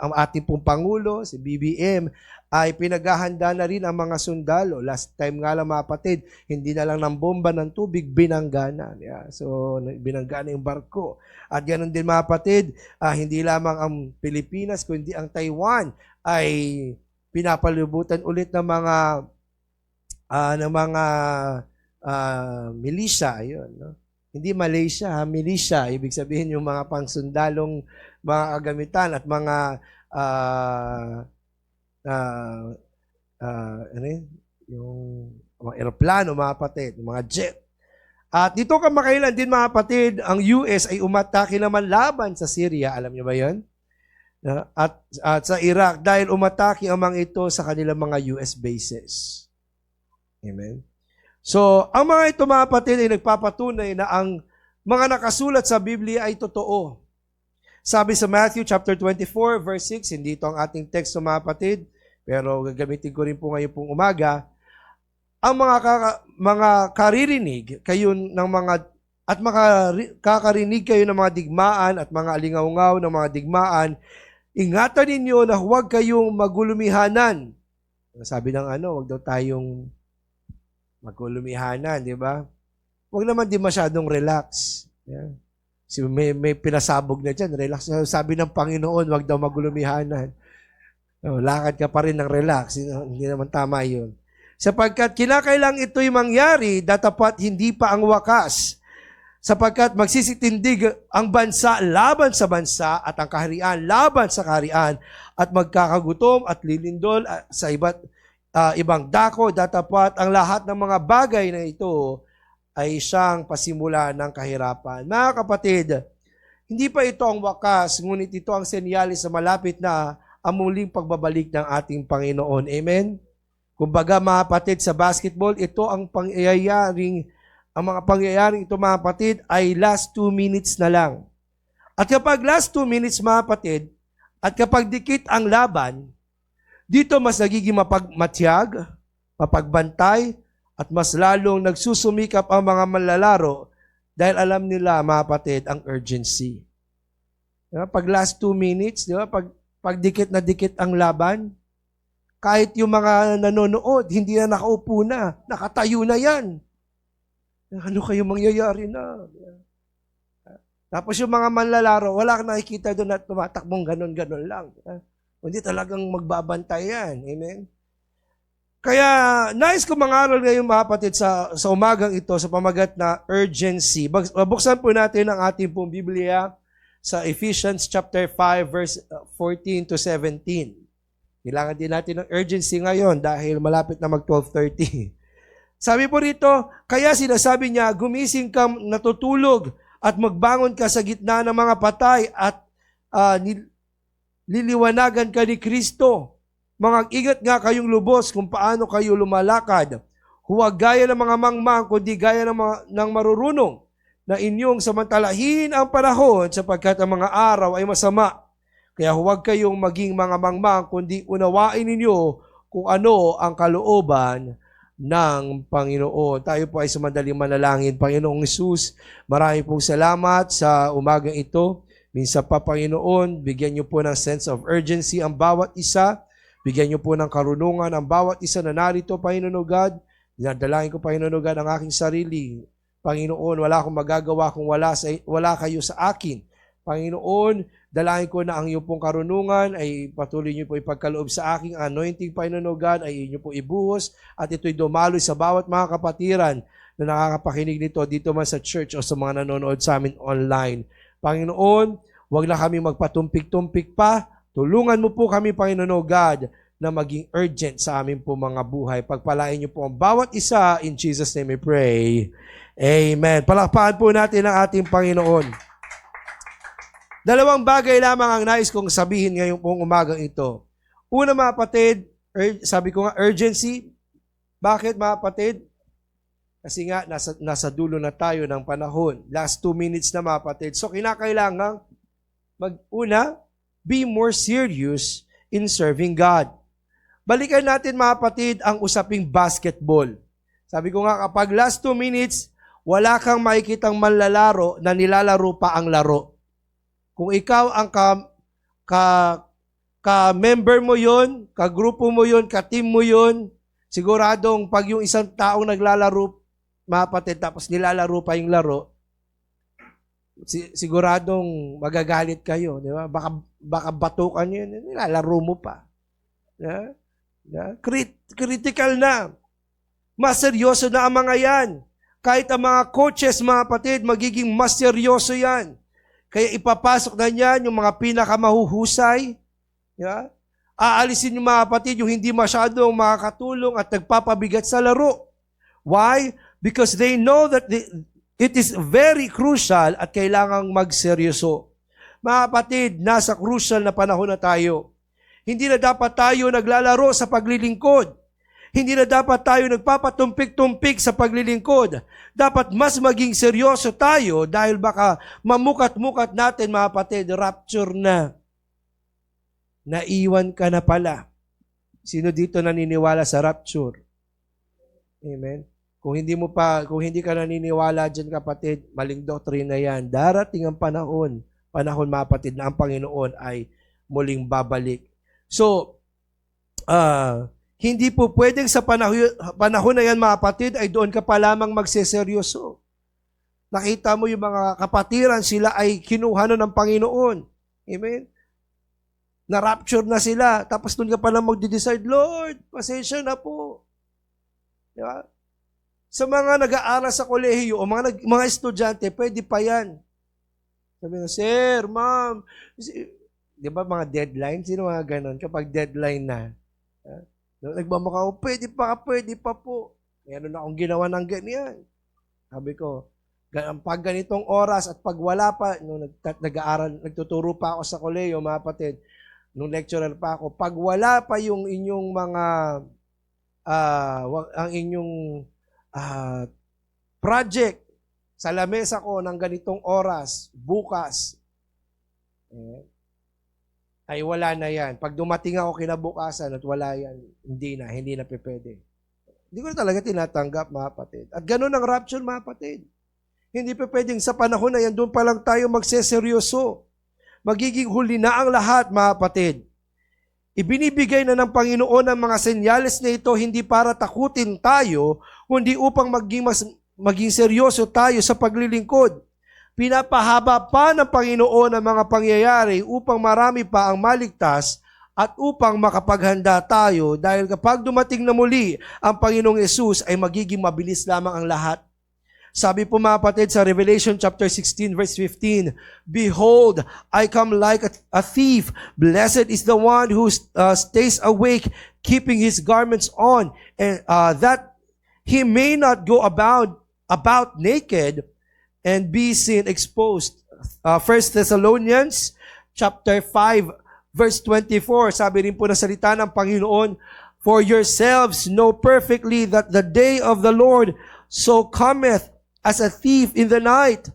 Speaker 3: ang ating pong Pangulo, si BBM, ay pinaghahanda na rin ang mga sundalo. Last time nga lang, mga kapatid, hindi na lang ng bomba ng tubig, binanggana. Yeah. So, binanggana yung barko. At ganoon din, mga kapatid, hindi lamang ang Pilipinas, kundi ang Taiwan ay pinapalibutan ulit ng mga milisya. Ayun, no? Hindi Malaysia, milisya. Ibig sabihin yung mga pangsundalong mga kagamitan at mga yung mga aeroplano, mga kapatid, yung mga jet. At dito kamakailan din, mga kapatid, ang US ay umatake naman laban sa Syria. Alam niyo ba yun? At sa Iraq, dahil umatake ang mga ito sa kanilang mga US bases. Amen. So, ang mga ito, mga kapatid, ay nagpapatunay na ang mga nakasulat sa Biblia ay totoo. Sabi sa Matthew chapter 24, verse 6, hindi ito ang ating text, mga kapatid, pero gagamitin ko rin po ngayon pong umaga, ang mga karirinig kayo ng mga at kakarinig kayo ng mga digmaan at mga alingaungaw ng mga digmaan, ingatan ninyo na huwag kayong magulumihanan. Sabi ng huwag daw tayong magulumihanan, di ba? Huwag naman din masyadong relax. Yeah. So, may pinasabog na dyan, relax. Sabi ng Panginoon, huwag daw magulumihanan. Lakad ka pa rin ng relax. Hindi naman tama yun. Sapagkat kinakailang ito'y mangyari, datapat hindi pa ang wakas. sapagkat magsisitindig ang bansa laban sa bansa at ang kaharian laban sa kaharian at magkakagutom at lilindol sa ibang dako, datapat ang lahat ng mga bagay na ito ay siyang pasimula ng kahirapan. Mga kapatid, hindi pa ito ang wakas, ngunit ito ang senyales sa malapit na ang muling pagbabalik ng ating Panginoon. Amen? Kumbaga mga kapatid, sa basketball, ito ang mga pangyayaring ito mga kapatid ay last 2 minutes na lang. At kapag last 2 minutes mga kapatid, at kapag dikit ang laban, dito mas nagiging mapagmatyag, mapagbantay, at mas lalong nagsusumikap ang mga manlalaro dahil alam nila, mga kapatid, ang urgency. Diba? Pag last 2 minutes, diba? Pag dikit na dikit ang laban, kahit yung mga nanonood, hindi na nakaupo na, nakatayo na yan. Ano kayo mangyayari na? Tapos yung mga manlalaro, wala kang nakikita doon at tumatakbong ganon-ganon lang. Hindi talagang magbabantay yan. Amen? Kaya, nais ko mangaral ngayon mga kapatid sa umagang ito sa pamagat na urgency. Buksan po natin ang ating pong Biblia sa Ephesians chapter 5 verse 14 to 17. Kailangan din natin ng urgency ngayon dahil malapit na mag 12:30. Sabi po rito, kaya sinasabi niya, gumising ka natutulog at magbangon ka sa gitna ng mga patay at liliwanagan ka ni Kristo. Ingat nga kayong lubos kung paano kayo lumalakad. Huwag gaya ng mga mangmang, kundi gaya ng marurunong na inyong samantalahin ang panahon sapagkat ang mga araw ay masama. Kaya huwag kayong maging mga mangmang, kundi unawain ninyo kung ano ang kalooban ng Panginoon. Tayo po ay sumandaling manalangin. Panginoong Hesus, marami pong salamat sa umagang ito. Minsan pa, Panginoon, bigyan niyo po ng sense of urgency ang bawat isa. Bigyan niyo po ng karunungan ang bawat isa na narito, Panginoon God. Dinadalangin ko, Panginoon God, ang aking sarili. Panginoon, wala akong magagawa kung wala kayo sa akin. Panginoon, dalangin ko na ang iyong pong karunungan ay patuloy niyo po ipagkaloob sa aking anointing, Panginoon God, ay inyo po ibuhos at ito'y dumaloy sa bawat mga kapatiran na nakakapakinig nito dito man sa church o sa mga nanonood sa amin online. Panginoon, huwag na kami magpatumpik-tumpik pa. Tulungan mo po kami, Panginoon God, na maging urgent sa amin po mga buhay. Pagpalain niyo po ang bawat isa. In Jesus' name we pray. Amen. Palakpakan po natin ang ating Panginoon. Dalawang bagay lamang ang nais kong sabihin ngayong pong umagang ito. Una mga kapatid, sabi ko nga urgency. Bakit mga kapatid? Kasi nga nasa dulo na tayo ng panahon. Last 2 minutes na mga kapatid. So kinakailangan be more serious in serving God. Balikan natin mga kapatid ang usaping basketball. Sabi ko nga kapag last 2 minutes, wala kang makikitang manlalaro na nilalaro pa ang laro. Kung ikaw ang ka-member mo yon, ka-grupo mo yon, ka-team mo yon, siguradong pag yung isang taong naglalaro, mga kapatid, tapos nilalaro pa yung laro, siguradong magagalit kayo, di ba? Baka batukan nyo yun, nilalaro mo pa. Critical na. Mas seryoso na ang mga yan. Kahit ang mga coaches, mga kapatid, magiging mas seryoso yan. Kaya ipapasok na niyan yung mga pinakamahuhusay. Aalisin yung mga kapatid, yung hindi masyadong makakatulong at nagpapabigat sa laro. Why? Because they know that it is very crucial at kailangang magseryoso. Mga kapatid, nasa crucial na panahon na tayo. Hindi na dapat tayo naglalaro sa paglilingkod. Hindi na dapat tayo nagpapatumpik-tumpik sa paglilingkod. Dapat mas maging seryoso tayo dahil baka mamukat-mukat natin, mga kapatid, rapture na. Naiwan ka na pala. Sino dito naniniwala sa rapture? Amen. Kung hindi ka naniniwala dyan, kapatid, maling doktrina yan. Darating ang panahon, mga kapatid, na ang Panginoon ay muling babalik. So, hindi po pwedeng sa panahon na yan, mga kapatid, ay doon ka pa lamang magseseryoso. Nakita mo yung mga kapatiran, sila ay kinuha na ng Panginoon. Amen? Na-rapture na sila. Tapos doon ka pa lang magde-decide, Lord, pasensya na po. Di ba? Sa mga nag-aaral sa kolehiyo o mga estudyante, pwede pa yan. Sabi nga, sir, ma'am, di ba mga deadline? Sino mga ganon? Kapag deadline na, nagmamakao, pwede pa po. Meron akong ginawa ng ganyan. Sabi ko, pag ganitong oras at pag wala pa, nung nag-aaral, nagtuturo pa ako sa kolehiyo, mga kapatid, nung lecturer pa ako, pag wala pa yung inyong mga, ang inyong project sa lamesa ko ng ganitong oras, bukas, ay wala na yan. Pag dumating ako kinabukasan at wala yan, hindi na pwede. Hindi ko na talaga tinatanggap, mga kapatid. At ganun ang rapture, mga kapatid. Hindi pa pwedeng sa panahon na yan, doon pa lang tayo magseseryoso. Magiging huli na ang lahat, mga kapatid. Ibinibigay na ng Panginoon ang mga senyales na ito hindi para takutin tayo, kundi upang maging seryoso tayo sa paglilingkod. Pinapahaba pa ng Panginoon ang mga pangyayari upang marami pa ang maligtas at upang makapaghanda tayo dahil kapag dumating na muli ang Panginoong Yesus ay magiging mabilis lamang ang lahat. Sabi po mga kapatid sa Revelation chapter 16 verse 15, Behold, I come like a thief. Blessed is the one who stays awake, keeping his garments on, and that he may not go about naked and be seen exposed. 1 Thessalonians chapter 5 verse 24, sabi rin po na salita ng Panginoon, For yourselves know perfectly that the day of the Lord so cometh as a thief in the night.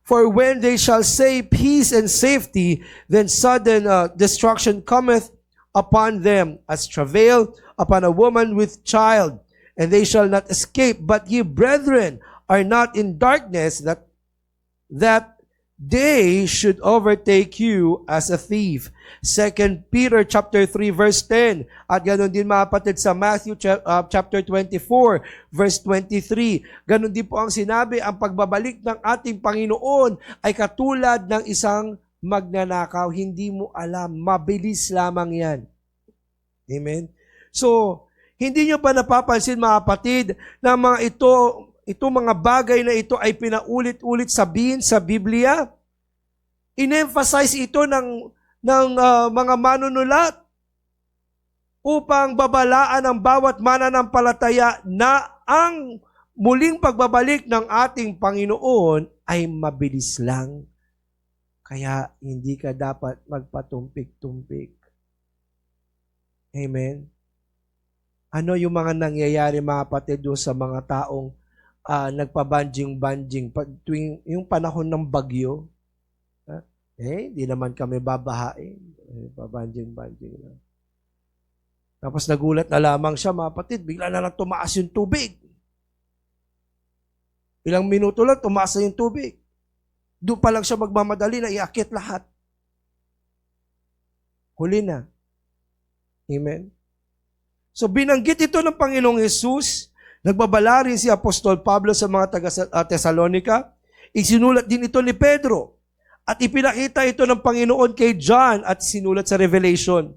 Speaker 3: For when they shall say peace and safety, then sudden destruction cometh upon them, as travail upon a woman with child, and they shall not escape. But ye, brethren, are not in darkness, that day should overtake you as a thief. 2 Peter chapter 3 verse 10. At ganoon din mga kapatid sa Matthew chapter 24 verse 23. Ganoon din po ang sinabi, ang pagbabalik ng ating Panginoon ay katulad ng isang magnanakaw. Hindi mo alam, mabilis lamang yan. Amen? So, hindi nyo ba napapansin mga kapatid na ito mga bagay na ito ay pinaulit-ulit sabihin sa Biblia? In-emphasize ito ng mga manunulat upang babalaan ang bawat mananampalataya na ang muling pagbabalik ng ating Panginoon ay mabilis lang. Kaya hindi ka dapat magpatumpik-tumpik. Amen? Ano yung mga nangyayari mga kapatid doon sa mga taong nagpabanjing-banjing yung panahon ng bagyo? Hindi naman kami babahain. Pabanjing-banjing lang. Tapos nagulat na lamang siya, mga kapatid, bigla na lang tumaas yung tubig. Ilang minuto lang, tumaas na yung tubig. Doon pa lang siya magmamadali na iakyat lahat. Huli na. Amen? So binanggit ito ng Panginoong Yesus, nagbabala rin si Apostol Pablo sa mga taga-Thessalonica, isinulat din ito ni Pedro, at ipinakita ito ng Panginoon kay John at sinulat sa Revelation.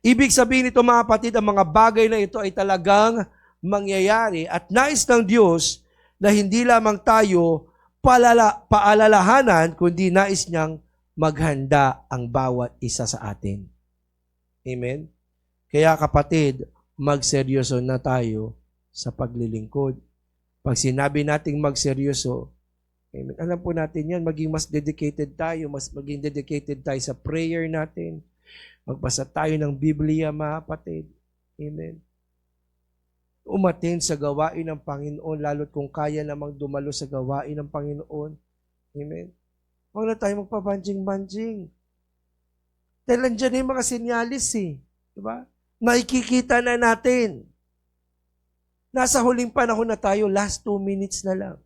Speaker 3: Ibig sabihin ito mga kapatid, ang mga bagay na ito ay talagang mangyayari at nais ng Diyos na hindi lamang tayo paalalahanan, kundi nais niyang maghanda ang bawat isa sa atin. Amen? Kaya kapatid, magseryoso na tayo sa paglilingkod. Pag sinabi nating magseryoso, amen, alam po natin yan, maging mas dedicated tayo, maging dedicated tayo sa prayer natin. Magbasa tayo ng Biblia, mga kapatid. Amen. Umatin sa gawain ng Panginoon, lalo't kung kaya namang dumalo sa gawain ng Panginoon. Amen. Huwag na tayo magpabanjing-banjing. Dahil nandiyan yung mga sinyalis Diba? Nakikita na natin. Nasa huling panahon na tayo, last 2 minutes na lang.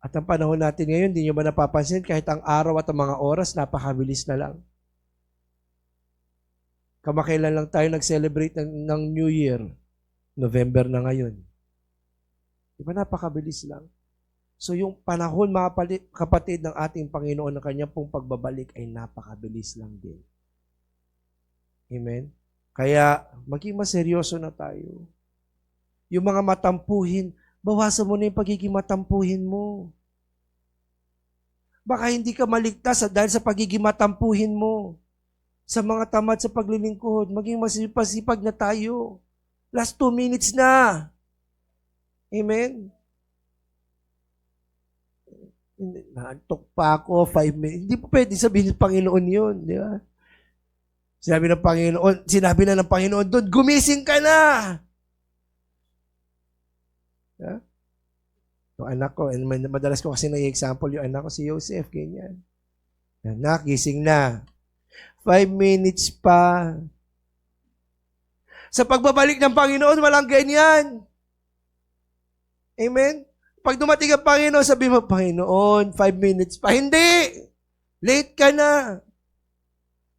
Speaker 3: At ang panahon natin ngayon, hindi nyo ba napapansin, kahit ang araw at ang mga oras, napakabilis na lang. Kamakailan lang tayo nag-celebrate ng New Year. November na ngayon. Di ba napakabilis lang? So yung panahon, mga kapatid ng ating Panginoon, na kanyang pong pagbabalik ay napakabilis lang din. Amen? Kaya maging maseryoso na tayo. Yung mga matampuhin, bawasan mo na yung pagiging matampuhin mo. Baka hindi ka maligtas dahil sa pagiging matampuhin mo. Sa mga tamad sa paglilingkod, maging masipag na tayo. Last 2 minutes na. Amen? Naantok pa ako, 5 minutes. Hindi po pwede sabihin ng Panginoon yun. Di ba? Sinabi na ng Panginoon doon, gumising ka na! Ha? Yung anak ko, and madalas ko kasi na-example yung anak ko, si Joseph, ganyan. Anak, gising na. 5 minutes pa. Sa pagbabalik ng Panginoon, walang ganyan. Amen? Pag dumating ang Panginoon, sabi mo, Panginoon, 5 minutes pa. Hindi! Late ka na.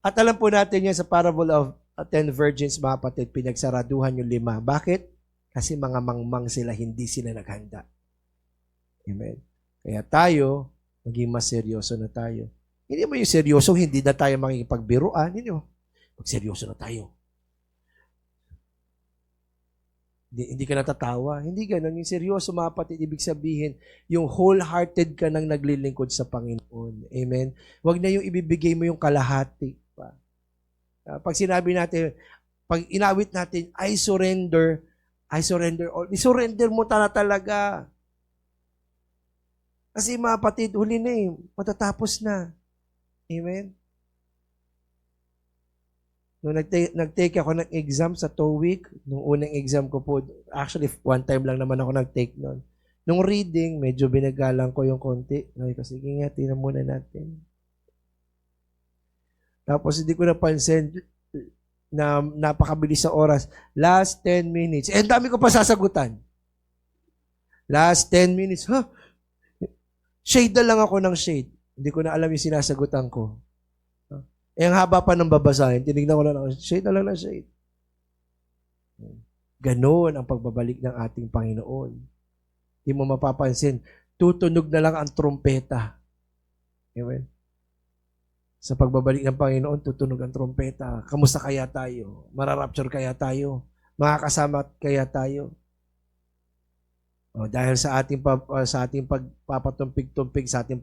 Speaker 3: At alam po natin yan sa parable of 10 virgins, mga kapatid, pinagsaraduhan yung 5. Bakit? Kasi mga mangmang sila, hindi sila naghanda. Amen? Kaya tayo, maging mas seryoso na tayo. Hindi mo yung seryoso, hindi na tayo makikipagbiruan. Hindi mo. Magseryoso na tayo. Hindi ka natatawa. Hindi ganun. Yung seryoso, mga kapatid, ibig sabihin, yung wholehearted ka nang naglilingkod sa Panginoon. Amen? Huwag na yung ibibigay mo yung kalahati pa. Pag sinabi natin, pag inawit natin, I surrender all. I-surrender mo talaga. Kasi mga kapatid, huli na eh. Matatapos na. Amen? Nung nag-take ako ng exam sa TOEIC, nung unang exam ko po, actually, 1 time lang naman ako nag-take nun. Nung reading, medyo binagalang ko yung konti. Ay, kasi sige nga, tingnan muna natin. Tapos hindi ko napansin na napakabilis sa oras. Last 10 minutes. Eh, dami ko pa sasagutan. Last 10 minutes. Huh? Shade na lang ako ng shade. Hindi ko na alam yung sinasagutan ko. Eh, ang haba pa ng babasahin, tinignan ko lang ako, shade na lang ng shade. Ganon ang pagbabalik ng ating Panginoon. Hindi mo mapapansin, tutunog na lang ang trumpeta. Amen? Sa pagbabalik ng Panginoon, tutunog ang trumpeta. Kamusta kaya tayo? Mararapture kaya tayo? Makakasama kaya tayo? Dahil sa ating pagpapatumpig-tumpig, sa ating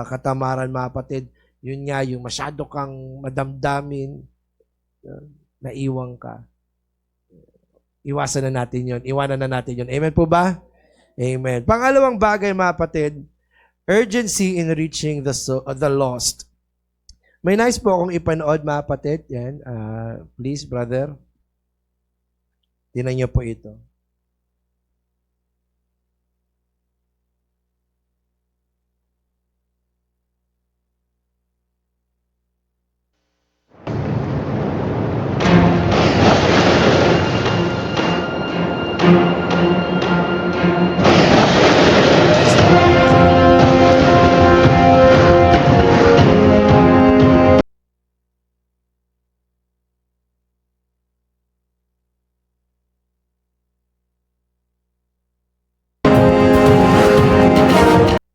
Speaker 3: katamaran, mga kapatid, yun nga, yung masyado kang madamdamin, naiwang ka. Iwasan na natin yun. Iwanan na natin yun. Amen po ba? Amen. Pangalawang bagay, mga kapatid, urgency in reaching the lost. May nice po akong ipanood, mga kapatid. Yan. Please, brother. Tingnan niyo po ito.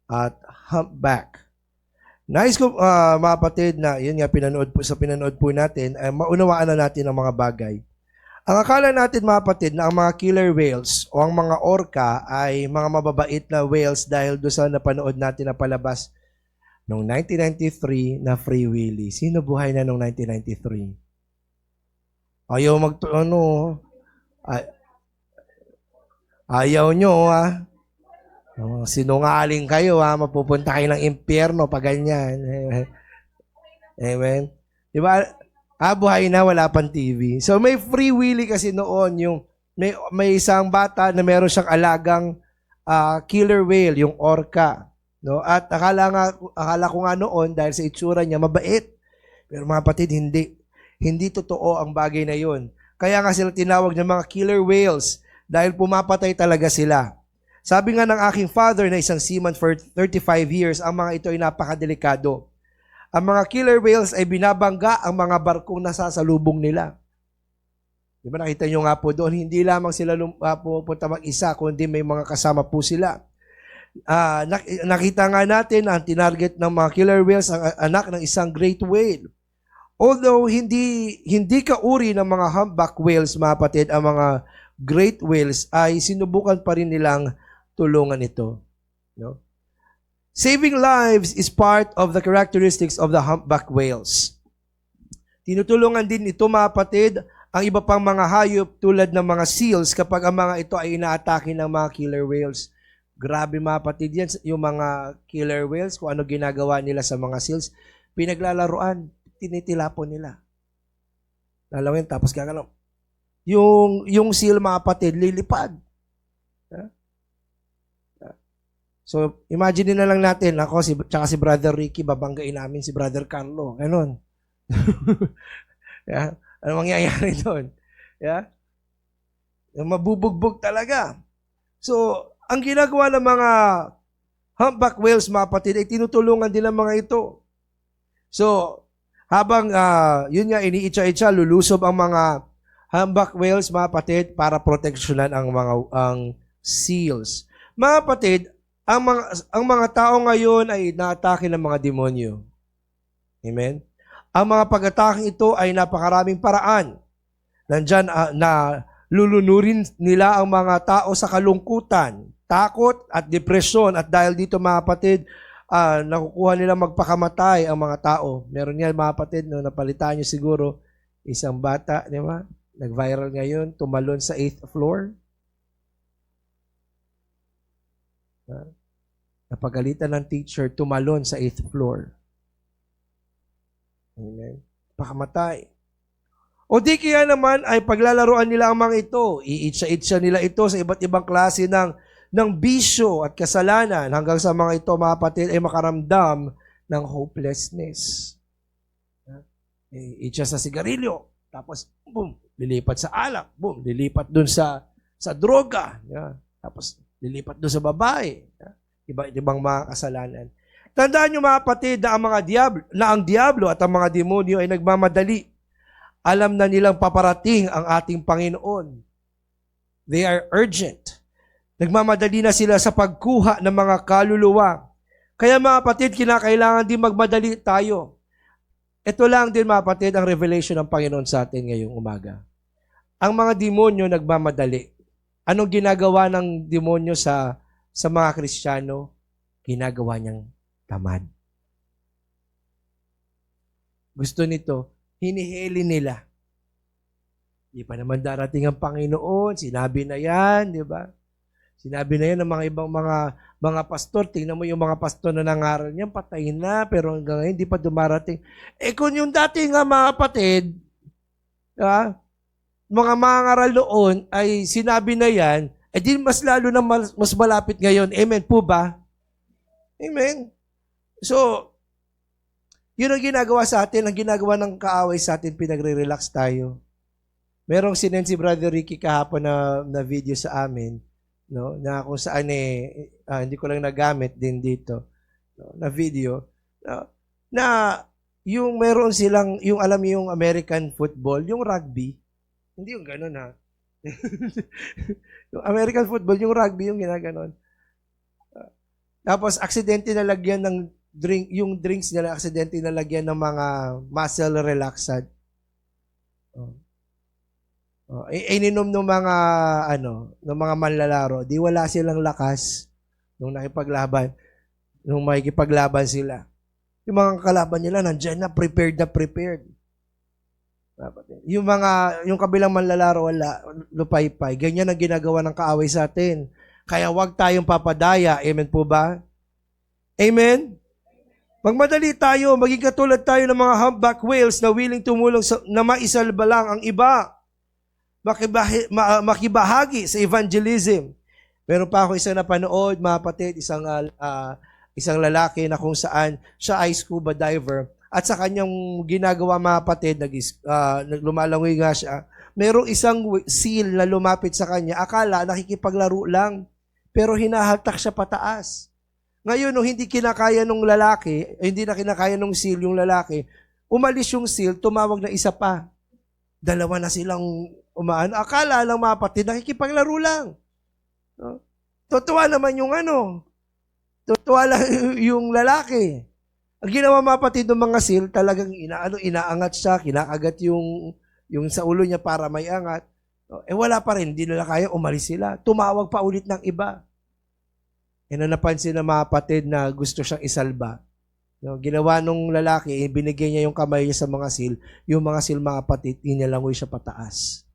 Speaker 3: At humpback. Nice ko, mga kapatid, na yun nga, pinanood po natin, maunawaan na natin ang mga bagay. Ang akala natin, mga kapatid, na ang mga killer whales o ang mga orca ay mga mababait na whales dahil doon sa napanood natin na palabas noong 1993 na Free Willy. Sino buhay na noong 1993? Ayaw nyo, ha? Sinungaling kayo, ha? Mapupunta kayo ng impyerno pag ganyan. Amen? Di ba? Buhay na, wala pang TV. So, may Free Willy kasi noon, yung may isang bata na meron siyang alagang killer whale, yung orca. No? At akala ko nga noon, dahil sa itsura niya, mabait. Pero mga kapatid, hindi. Hindi totoo ang bagay na yon. Kaya nga sila tinawag ng mga killer whales dahil pumapatay talaga sila. Sabi nga ng aking father na isang seaman for 35 years, ang mga ito ay napakadelikado. Ang mga killer whales ay binabangga ang mga barkong nasasalubong nila. Di ba nakita nyo nga po doon, hindi lamang sila pupunta mag-isa, kundi may mga kasama po sila. Nakita nga natin ang tinarget ng mga killer whales ang anak ng isang great whale. Although hindi kauri ng mga humpback whales, mga kapatid, ang mga great whales ay sinubukan pa rin nilang tulungan ito. No? Saving lives is part of the characteristics of the humpback whales. Tinutulungan din ito, mga kapatid, ang iba pang mga hayop tulad ng mga seals kapag ang mga ito ay inaatake ng mga killer whales. Grabe, mga kapatid, yan, yung mga killer whales, kung ano ginagawa nila sa mga seals, pinaglalaruan, tinitilapon nila. Lalawin, tapos gagalaw. Yung seal, mga kapatid, lilipad. So, imagine na lang natin, ako, tsaka si Brother Ricky, babanggain namin si Brother Carlo. Ganon. Yeah. Ano mangyayari doon? Yeah? Mabubugbog talaga. So, ang ginagawa ng mga humpback whales, mga kapatid, ay tinutulungan din ng mga ito. So, habang yun nga, iniitsa-itsa, lulusob ang mga humpback whales, mga kapatid, para proteksyonan ang seals. Mga kapatid, ang mga tao ngayon ay naatake ng mga demonyo. Amen? Ang mga pag-atake ito ay napakaraming paraan. Nandyan na lulunurin nila ang mga tao sa kalungkutan, takot at depresyon. At dahil dito, mga kapatid, nakukuha nila magpakamatay ang mga tao. Meron yan, mga kapatid, no, napalitan nyo siguro, isang bata, di ba? Nag-viral ngayon, tumalon sa 8th floor. Napagalitan ng teacher, tumalon sa 8th floor. Amen. Pakamatay. O di kaya naman ay paglalaroan nila ang mga ito. Iitsa-itsa nila ito sa iba't ibang klase ng bisyo at kasalanan hanggang sa mga ito, mga kapatid, ay makaramdam ng hopelessness. Itsa sa sigarilyo. Tapos, boom, lilipat sa alak. Boom, lilipat dun sa droga. Tapos, lilipat dun sa babae. Iba-ibang mga kasalanan. Tandaan nyo, mga kapatid, na ang diablo at ang mga demonyo ay nagmamadali. Alam na nilang paparating ang ating Panginoon. They are urgent. Nagmamadali na sila sa pagkuha ng mga kaluluwa. Kaya, mga kapatid, kinakailangan din magmadali tayo. Ito lang din, mga kapatid, ang revelation ng Panginoon sa atin ngayong umaga. Ang mga demonyo nagmamadali. Anong ginagawa ng demonyo sa mga Kristiyano? Ginagawa niyang tamad. Gusto nito, hinihili nila. Di pa naman darating ang Panginoon, sinabi na yan, di ba? Sinabi na yan ng mga ibang mga pastor. Tingnan mo yung mga pastor na nangaral niyan, patay na, pero hanggang ngayon, di pa dumarating. Kung yung dati nga, mga kapatid, mga mangaral noon, ay sinabi na yan, di mas lalo na mas malapit ngayon. Amen po ba? Amen. So, yun ang ginagawa sa atin, ang ginagawa ng kaaway sa atin, pinagre-relax tayo. Merong sinend si Brother Ricky kahapon na video sa amin, no, na kung saan hindi ko lang nagamit din dito, no, na video, no, na yung meron silang, yung alam yung American football, yung rugby, hindi yung gano'n ha. Yung American football, yung rugby, yung ginaganon. Tapos, aksidente na lagyan ng yung drinks nila, aksidente na lagyan ng mga muscle relaxant. Ininom ng mga, ng mga manlalaro, di wala silang lakas nung nakipaglaban, nung makikipaglaban sila. Yung mga kalaban nila, nandyan na, prepared na prepared. Yung kabilang manlalaro, wala, lupay-pay. Ganyan ang ginagawa ng kaaway sa atin. Kaya wag tayong papadaya. Amen po ba? Amen? Magmadali tayo, maging katulad tayo ng mga humpback whales na willing tumulong na maisalba lang ang iba. Makibahagi sa evangelism. Meron pa ako isang napanood, mga kapatid, isang lalaki na kung saan siya ay scuba diver. At sa kanyang ginagawa, mga kapatid, lumalangoy nga siya, merong isang seal na lumapit sa kanya. Akala nakikipaglaro lang, pero hinahaltak siya pataas. Ngayon, no, hindi kinakaya nung lalaki, hindi na kinakaya nung seal yung lalaki, umalis yung seal, tumawag na isa pa. Dalawa na silang umaan. Akala lang, mga kapatid, nakikipaglaro lang. No? Totoo naman yung totoo lang yung lalaki. Ang ginawa, mga kapatid, ng mga seal, talagang inaangat siya, kinakagat yung sa ulo niya para may angat. Wala pa rin, hindi nila kaya, umalis sila. Tumawag pa ulit ng iba. Na napansin ng mga kapatid na gusto siyang isalba. No, ginawa nung lalaki, binigay niya yung kamay niya sa mga sil. Yung mga sil, mga kapatid, inilangoy siya pataas.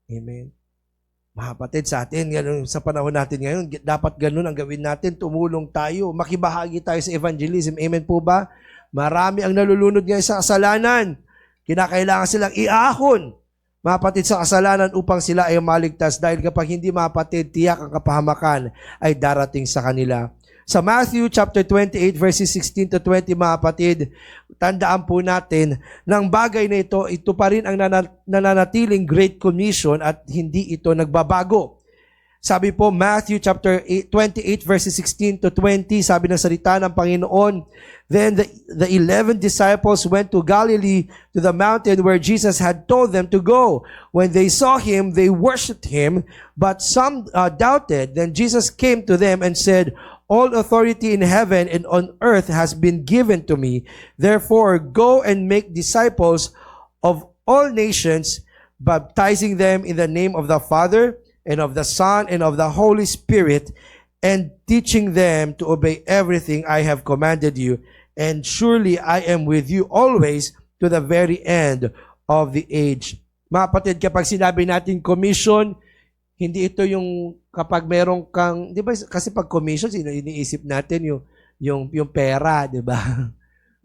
Speaker 3: Amen. Mga kapatid, sa atin, ganun, sa panahon natin ngayon, dapat ganun ang gawin natin. Tumulong tayo, makibahagi tayo sa evangelism. Amen po ba? Marami ang nalulunod ngayon sa kasalanan. Kinakailangan silang iahon, mga kapatid, sa kasalanan upang sila ay maligtas. Dahil kapag hindi, mga kapatid, tiyak ang kapahamakan ay darating sa kanila. Sa Matthew chapter 28 verses 16 to 20, mga kapatid, tandaan po natin ng bagay na ito pa rin ang nananatiling Great Commission at hindi ito nagbabago. Sabi po, Matthew chapter 28 verses 16 to 20, sabi ng salita ng Panginoon, "Then the 11 disciples went to Galilee, to the mountain where Jesus had told them to go. When they saw him, they worshipped him, but some doubted. Then Jesus came to them and said, 'All authority in heaven and on earth has been given to me. Therefore, go and make disciples of all nations, baptizing them in the name of the Father and of the Son and of the Holy Spirit, and teaching them to obey everything I have commanded you. And surely I am with you always to the very end of the age.'" Mga kapatid, kapag sinabi natin commission, hindi ito yung kapag merong kang, di ba, kasi pag commission, iniisip natin yung pera, di ba?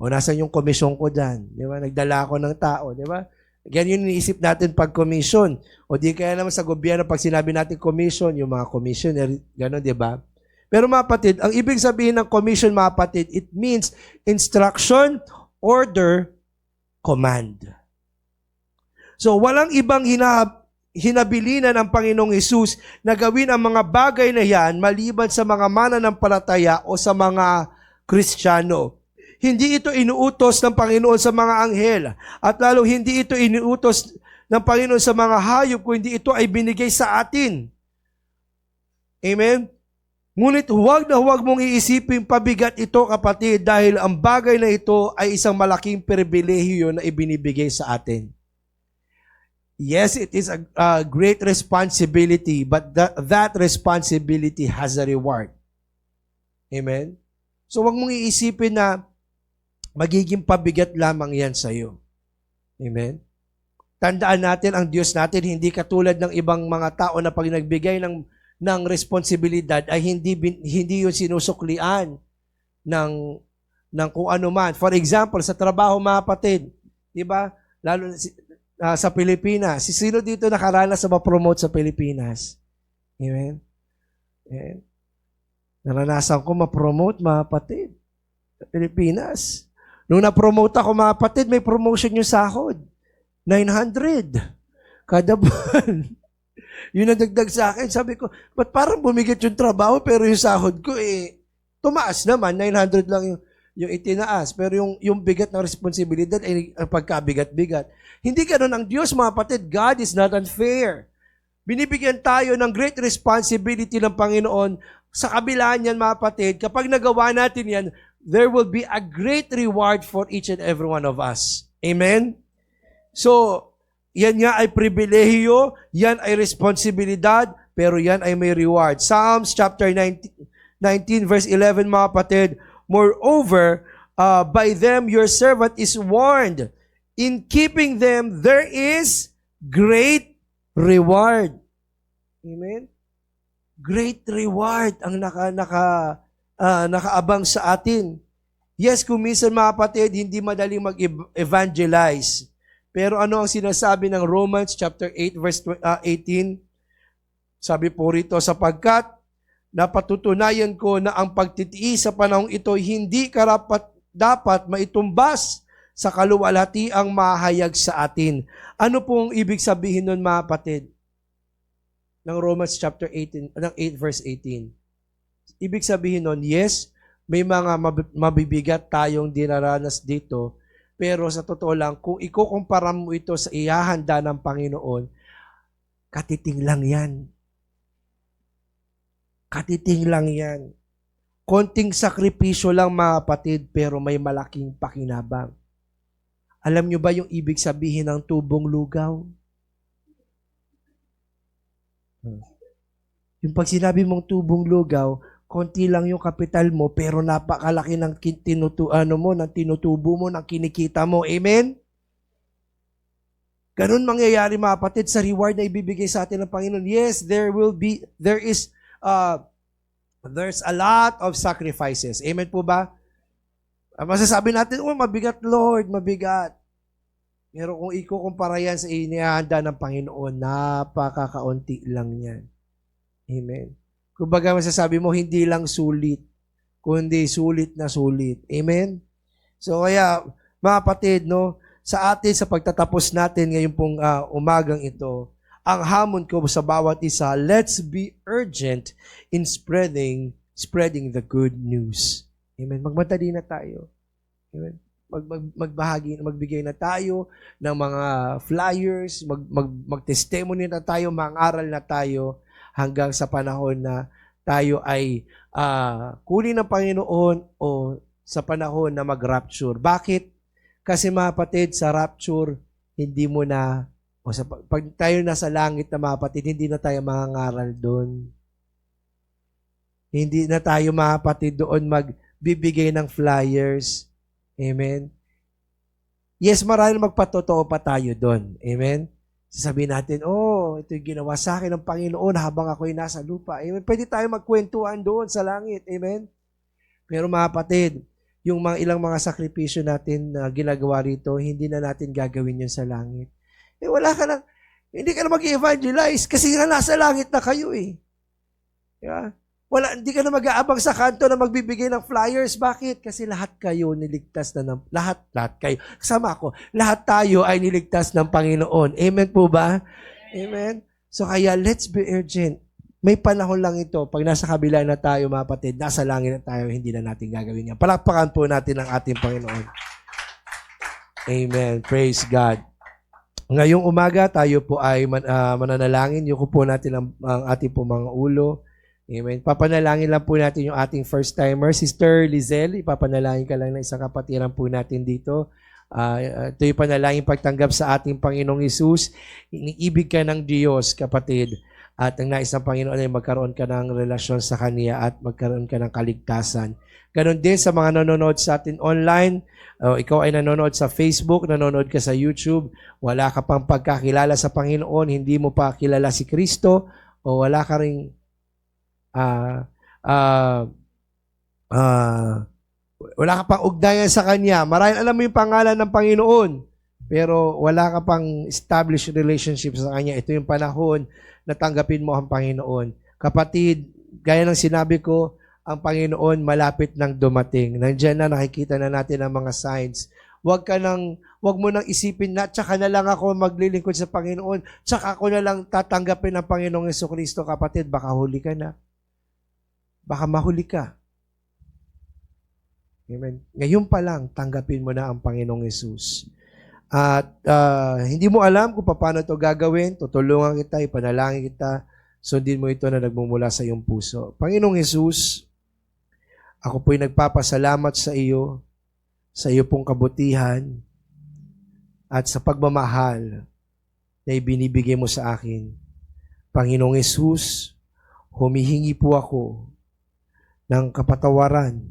Speaker 3: O nasan yung commission ko dyan? Di ba? Nagdala ako ng tao, di ba? Ganyan yung iniisip natin pag commission. O di kaya naman sa gobyerno, pag sinabi natin commission, yung mga commissioner, gano'n, di ba? Pero mga kapatid, ang ibig sabihin ng commission, mga kapatid, it means instruction, order, command. So, walang ibang hinabilinan ng Panginoong Hesus na gawin ang mga bagay na yan maliban sa mga mananampalataya o sa mga Kristiyano. Hindi ito inuutos ng Panginoon sa mga anghel at lalo hindi ito inuutos ng Panginoon sa mga hayop kundi ito ay binigay sa atin. Amen? Ngunit huwag na huwag mong iisipin pabigat ito, kapatid, dahil ang bagay na ito ay isang malaking pribilehiyo na ibinibigay sa atin. Yes, it is a great responsibility, but that responsibility has a reward. Amen? So huwag mong iisipin na magiging pabigat lamang yan sa iyo. Amen? Tandaan natin, ang Diyos natin, hindi katulad ng ibang mga tao na pag nagbigay ng responsibilidad ay hindi yun sinusuklian ng kung ano man. For example, sa trabaho, mga kapatid, di ba? Lalo sa Pilipinas, sino dito nakaranas sa ma-promote sa Pilipinas? Amen? Amen? Naranasan ko ma-promote, mga kapatid, sa Pilipinas. Nung na-promote ako, mga kapatid, may promotion yung sahod. 900 kada buwan. Yun ang dagdag sa akin. Sabi ko, ba't parang bumigat yung trabaho pero yung sahod ko tumaas naman. 900 lang yung itinaas. Pero yung bigat ng responsibilidad ay pagkabigat-bigat. Hindi ganun ang Diyos, mga kapatid. God is not unfair. Binibigyan tayo ng great responsibility ng Panginoon. Sa kabila niyan, mga kapatid, kapag nagawa natin yan, there will be a great reward for each and every one of us. Amen? So, yan nga ay pribilehiyo, yan ay responsibilidad, pero yan ay may reward. Psalms chapter 19 verse 11, mga kapatid, "Moreover, by them your servant is warned. In keeping them, there is great reward." Amen? Great reward ang nakaabang sa atin. Yes, kung minsan, mga kapatid, hindi madaling mag-evangelize. Pero ano ang sinasabi ng Romans chapter 8 verse 18? Sabi po rito, "Sapagkat napatutunayan ko na ang pagtitiis sa panahong ito hindi dapat maitumbas sa kaluwalhatiang mahayag sa atin." Ano pong ibig sabihin nun, mga kapatid? Ng Romans chapter 18, ng 8 verse 18. Ibig sabihin nun, yes, may mga mabibigat tayong dinaranas dito, pero sa totoo lang, kung ikukumpara mo ito sa ihahanda ng Panginoon, katiting lang yan. Katiting lang yan. Konting sakripisyo lang, mga kapatid, pero may malaking pakinabang. Alam nyo ba yung ibig sabihin ng tubong lugaw? Yung pag sinabi mong tubong lugaw, konti lang yung kapital mo, pero napakalaki ng ng tinutubo mo, ng kinikita mo. Amen? Ganun mangyayari mga kapatid sa reward na ibibigay sa atin ng Panginoon. Yes, there's a lot of sacrifices. Amen po ba? Masasabi natin, mabigat Lord, mabigat. Pero kung ikukumpara yan sa inihanda ng Panginoon, napakakaunti lang yan. Amen. Kumbaga masasabi mo, hindi lang sulit, kundi sulit na sulit. Amen? So kaya, mga kapatid, no, sa atin, sa pagtatapos natin ngayon pong umagang ito, ang hamon ko sa bawat isa, let's be urgent in spreading the good news. Amen. Magmadali na tayo. Amen. Magbigay na tayo ng mga flyers, mag-testimony na tayo, mangaral na tayo hanggang sa panahon na tayo ay kunin ng Panginoon o sa panahon na mag-rapture. Bakit? Kasi mga kapatid, sa rapture, hindi mo na, pag tayo nasa langit na mga kapatid, hindi na tayo mangangaral doon. Hindi na tayo mga kapatid doon magbibigay ng flyers. Amen? Yes, marahil magpatotoo pa tayo doon. Amen? Sasabihin natin, ito yung ginawa sa akin ng Panginoon habang ako'y nasa lupa. Amen? Pwede tayo magkwentuhan doon sa langit. Amen? Pero mga kapatid, yung ilang mga sakripisyo natin na ginagawa rito, hindi na natin gagawin yun sa langit. Hindi ka na mag-evangelize kasi nasa langit na kayo eh. Yeah? Hindi ka na mag-aabang sa kanto na magbibigay ng flyers. Bakit? Kasi lahat kayo niligtas na lahat kayo. Kasama ako, lahat tayo ay niligtas ng Panginoon. Amen po ba? Amen? So kaya let's be urgent. May panahon lang ito. Pag nasa kabila na tayo, mga kapatid, nasa langit na tayo, hindi na natin gagawin yan. Palakpakan po natin ang ating Panginoon. Amen. Praise God. Ngayong umaga, tayo po ay mananalangin. Yuko po natin ang ating po mga ulo. Amen. Papanalangin lang po natin yung ating first timer. Sister Lizelle, ipapanalangin ka lang ng isang kapatiran po natin dito. Ito yung panalangin pagtanggap sa ating Panginoong Hesus. Iniibig ka ng Diyos, kapatid. At ang nais ng Panginoon ay magkaroon ka ng relasyon sa Kanya at magkaroon ka ng kaligtasan. Ganon din sa mga nanonood sa atin online. Ikaw ay nanonood sa Facebook, nanonood ka sa YouTube. Wala ka pang pagkakilala sa Panginoon, hindi mo pa kilala si Kristo, o wala ka ring wala ka pang ugnayan sa Kanya. Marahil alam mo yung pangalan ng Panginoon, pero wala ka pang established relationship sa Kanya. Ito yung panahon na tanggapin mo ang Panginoon. Kapatid, gaya ng sinabi ko, ang Panginoon malapit nang dumating. Nandiyan na, nakikita na natin ang mga signs. Huwag mo nang isipin na, tsaka na lang ako maglilingkod sa Panginoon, tsaka ako na lang tatanggapin ang Panginoong Jesucristo. Kapatid, baka huli ka na. Baka mahuli ka. Amen. Ngayon pa lang, tanggapin mo na ang Panginoong Hesus. At hindi mo alam kung paano ito gagawin, tutulungan kita, ipanalangin kita, sundin mo ito na nagmumula sa iyong puso. Panginoong Hesus, ako po'y nagpapasalamat sa iyo pong kabutihan, at sa pagmamahal na ibinibigay mo sa akin. Panginoong Hesus, humihingi po ako ng kapatawaran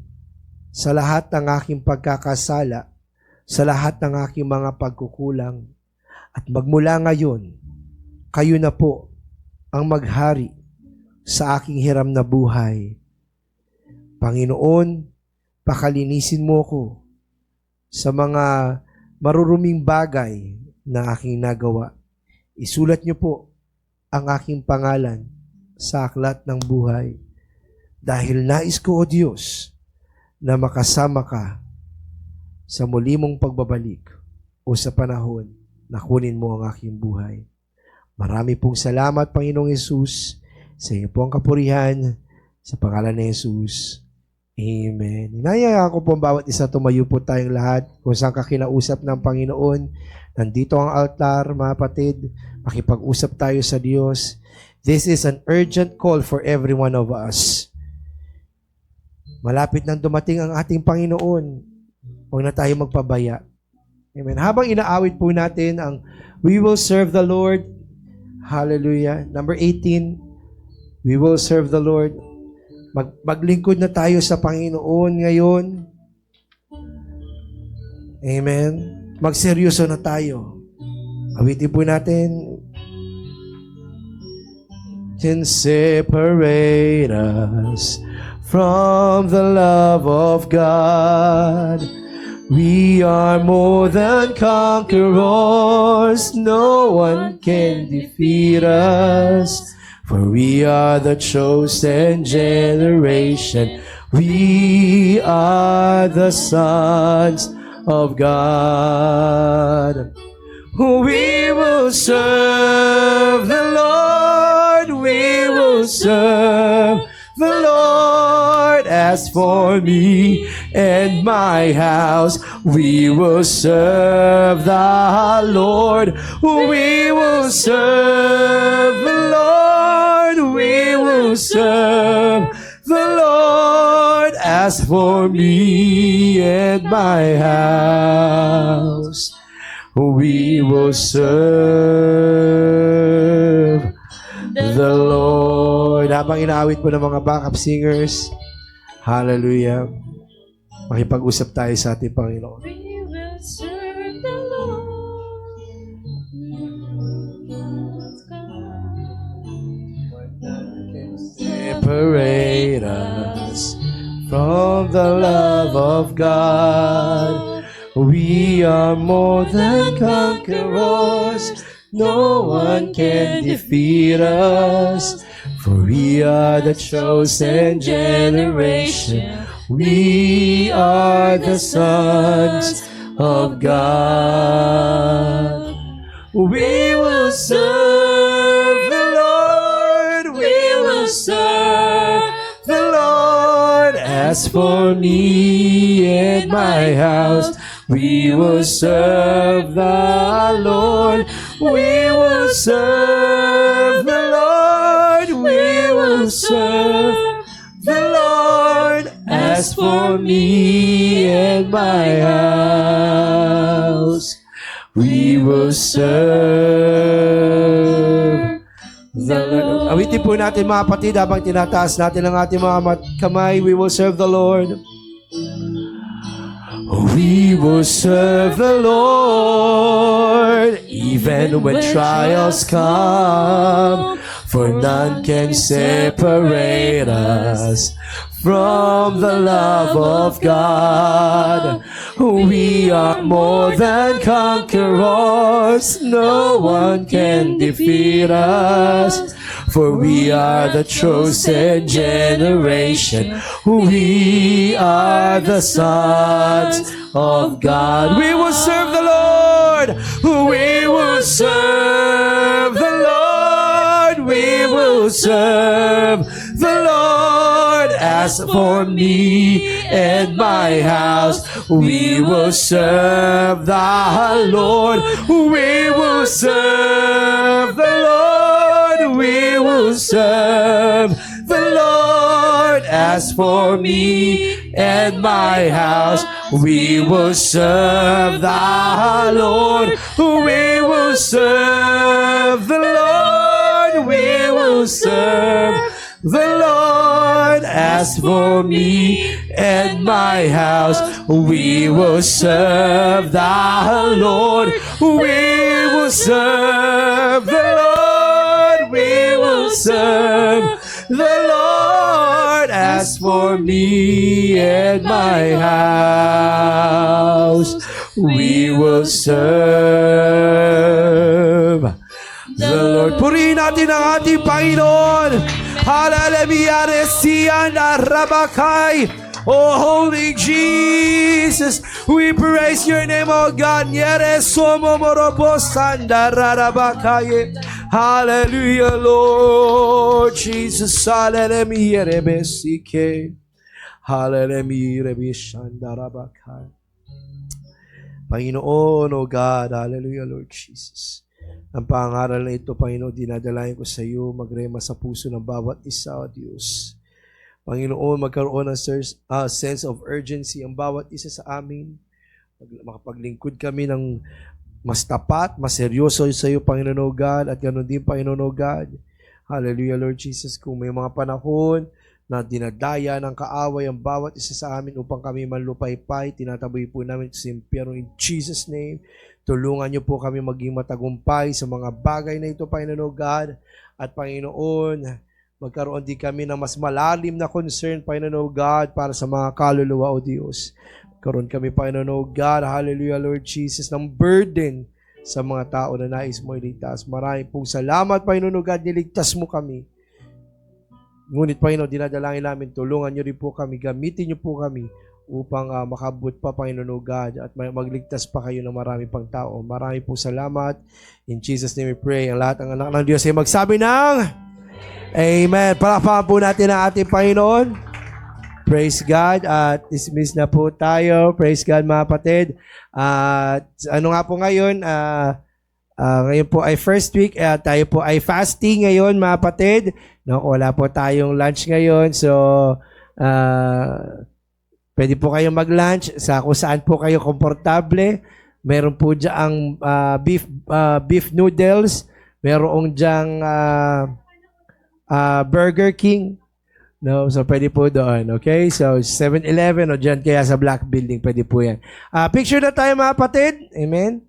Speaker 3: sa lahat ng aking pagkakasala, sa lahat ng aking mga pagkukulang. At magmula ngayon, kayo na po ang maghari sa aking hiram na buhay. Panginoon, pakalinisin mo ko sa mga maruruming bagay na aking nagawa. Isulat niyo po ang aking pangalan sa aklat ng buhay. Dahil nais ko, O Diyos, na makasama ka sa muli mong pagbabalik o sa panahon na kunin mo ang aking buhay. Marami pong salamat, Panginoong Hesus. Sa iyo po ang kapurihan, sa pangalan ni Hesus. Amen. Inayaya ko po ang bawat isa, tumayo po tayong lahat kung saan ka kinausap ng Panginoon. Nandito ang altar, mga kapatid. Makipag-usap tayo sa Diyos. This is an urgent call for every one of us. Malapit nang dumating ang ating Panginoon. Huwag na tayo magpabaya. Amen. Habang inaawit po natin ang We Will Serve the Lord, Hallelujah. Number 18, we will serve the Lord. Maglingkod na tayo sa Panginoon ngayon. Amen. Magseryoso na tayo. Awitin po natin. Can separate us from the love of God. We are more than conquerors. No one can defeat us. For we are the chosen generation. We are the sons of God. We will serve the Lord. We will serve the Lord. As for me and my house, we will serve the Lord. We will serve the Lord. We will serve the Lord. As for me and my house, we will serve the Lord. Habang inaawit po ng mga backup singers, hallelujah, makipag-usap tayo sa ating Panginoon.
Speaker 1: We will serve the Lord.
Speaker 3: Separate us from the love of God. We are more than conquerors. No one can defeat us. For we are the chosen generation. We are the sons of God. We will serve the Lord. We will serve the Lord. As for me and my house, we will serve the Lord. We will serve the Lord. We will serve the Lord. As for me and my house, we will serve the Lord. Awitin po natin mga kapatid habang tinataas natin ang ating mga kamay. We will serve the Lord. We will serve the Lord even when trials come, for none can separate us from the love of God. We are more than conquerors. No one can defeat us. For we are the chosen generation. We are the sons of God. We will serve the Lord. We will serve the Lord. We will serve the Lord. As for me and my house, we will serve the Lord. We will serve the Lord. We will serve the Lord. As for me and my house, we will serve the Lord. We will serve the Lord. We will serve the Lord. As for me and my house, we will serve the Lord. We will serve the Lord. We will serve the Lord. As for me and my house, we will serve the Lord. Purihin natin ang ating Panginoon. Hallelujah, Resian Arabakay. Oh, Holy Jesus, we praise your name, oh God. Hallelujah, Lord Jesus. Hallelujah, Panginoon, oh God. Hallelujah, Lord Jesus. Ang pangaral na ito, Panginoon, dinadalayan ko sa iyo, magrema sa puso ng bawat isa, O Diyos. Panginoon, magkaroon ng sense of urgency ang bawat isa sa amin. Makapaglingkod kami ng mas tapat, mas seryoso sa iyo, Panginoon O God, at ganoon din, Panginoon O God. Hallelujah, Lord Jesus. Kung may mga panahon na dinadaya ng kaaway ang bawat isa sa amin upang kami manlupaypay, tinataboy po namin sa impyerno in Jesus' name. Tulungan niyo po kami maging matagumpay sa mga bagay na ito, Panginoon O God. At Panginoon, magkaroon din kami ng mas malalim na concern, Panginoon O God, para sa mga kaluluwa, O Diyos. Magkaroon kami, Panginoon O God, hallelujah, Lord Jesus, ng burden sa mga tao na nais mo iligtas. Maraming pong salamat, Panginoon O God, niligtas mo kami. Ngunit, Panginoon, dinadalangin namin, tulungan niyo rin po kami, gamitin niyo po kami upang makabut pa, Panginoon O God, at magligtas pa kayo ng marami pang tao. Marami po salamat. In Jesus' name we pray. Ang lahat ng anak ng Diyos ay magsabi ng Amen. Palakpakan po natin ang ating Panginoon. Praise God. At dismiss na po tayo. Praise God, mga kapatid. Ano nga po ngayon? Ngayon po ay first week. Tayo po ay fasting ngayon, mga kapatid. No, wala po tayong lunch ngayon. So, pwede po kayong mag-lunch sa kung saan po kayo komportable. Meron po diyang beef noodles. Meron diyang Burger King. No, so pwede po doon. Okay? So 7-Eleven o dyan kaya sa Black Building, pwede po yan. Picture na tayo, mga kapatid. Amen?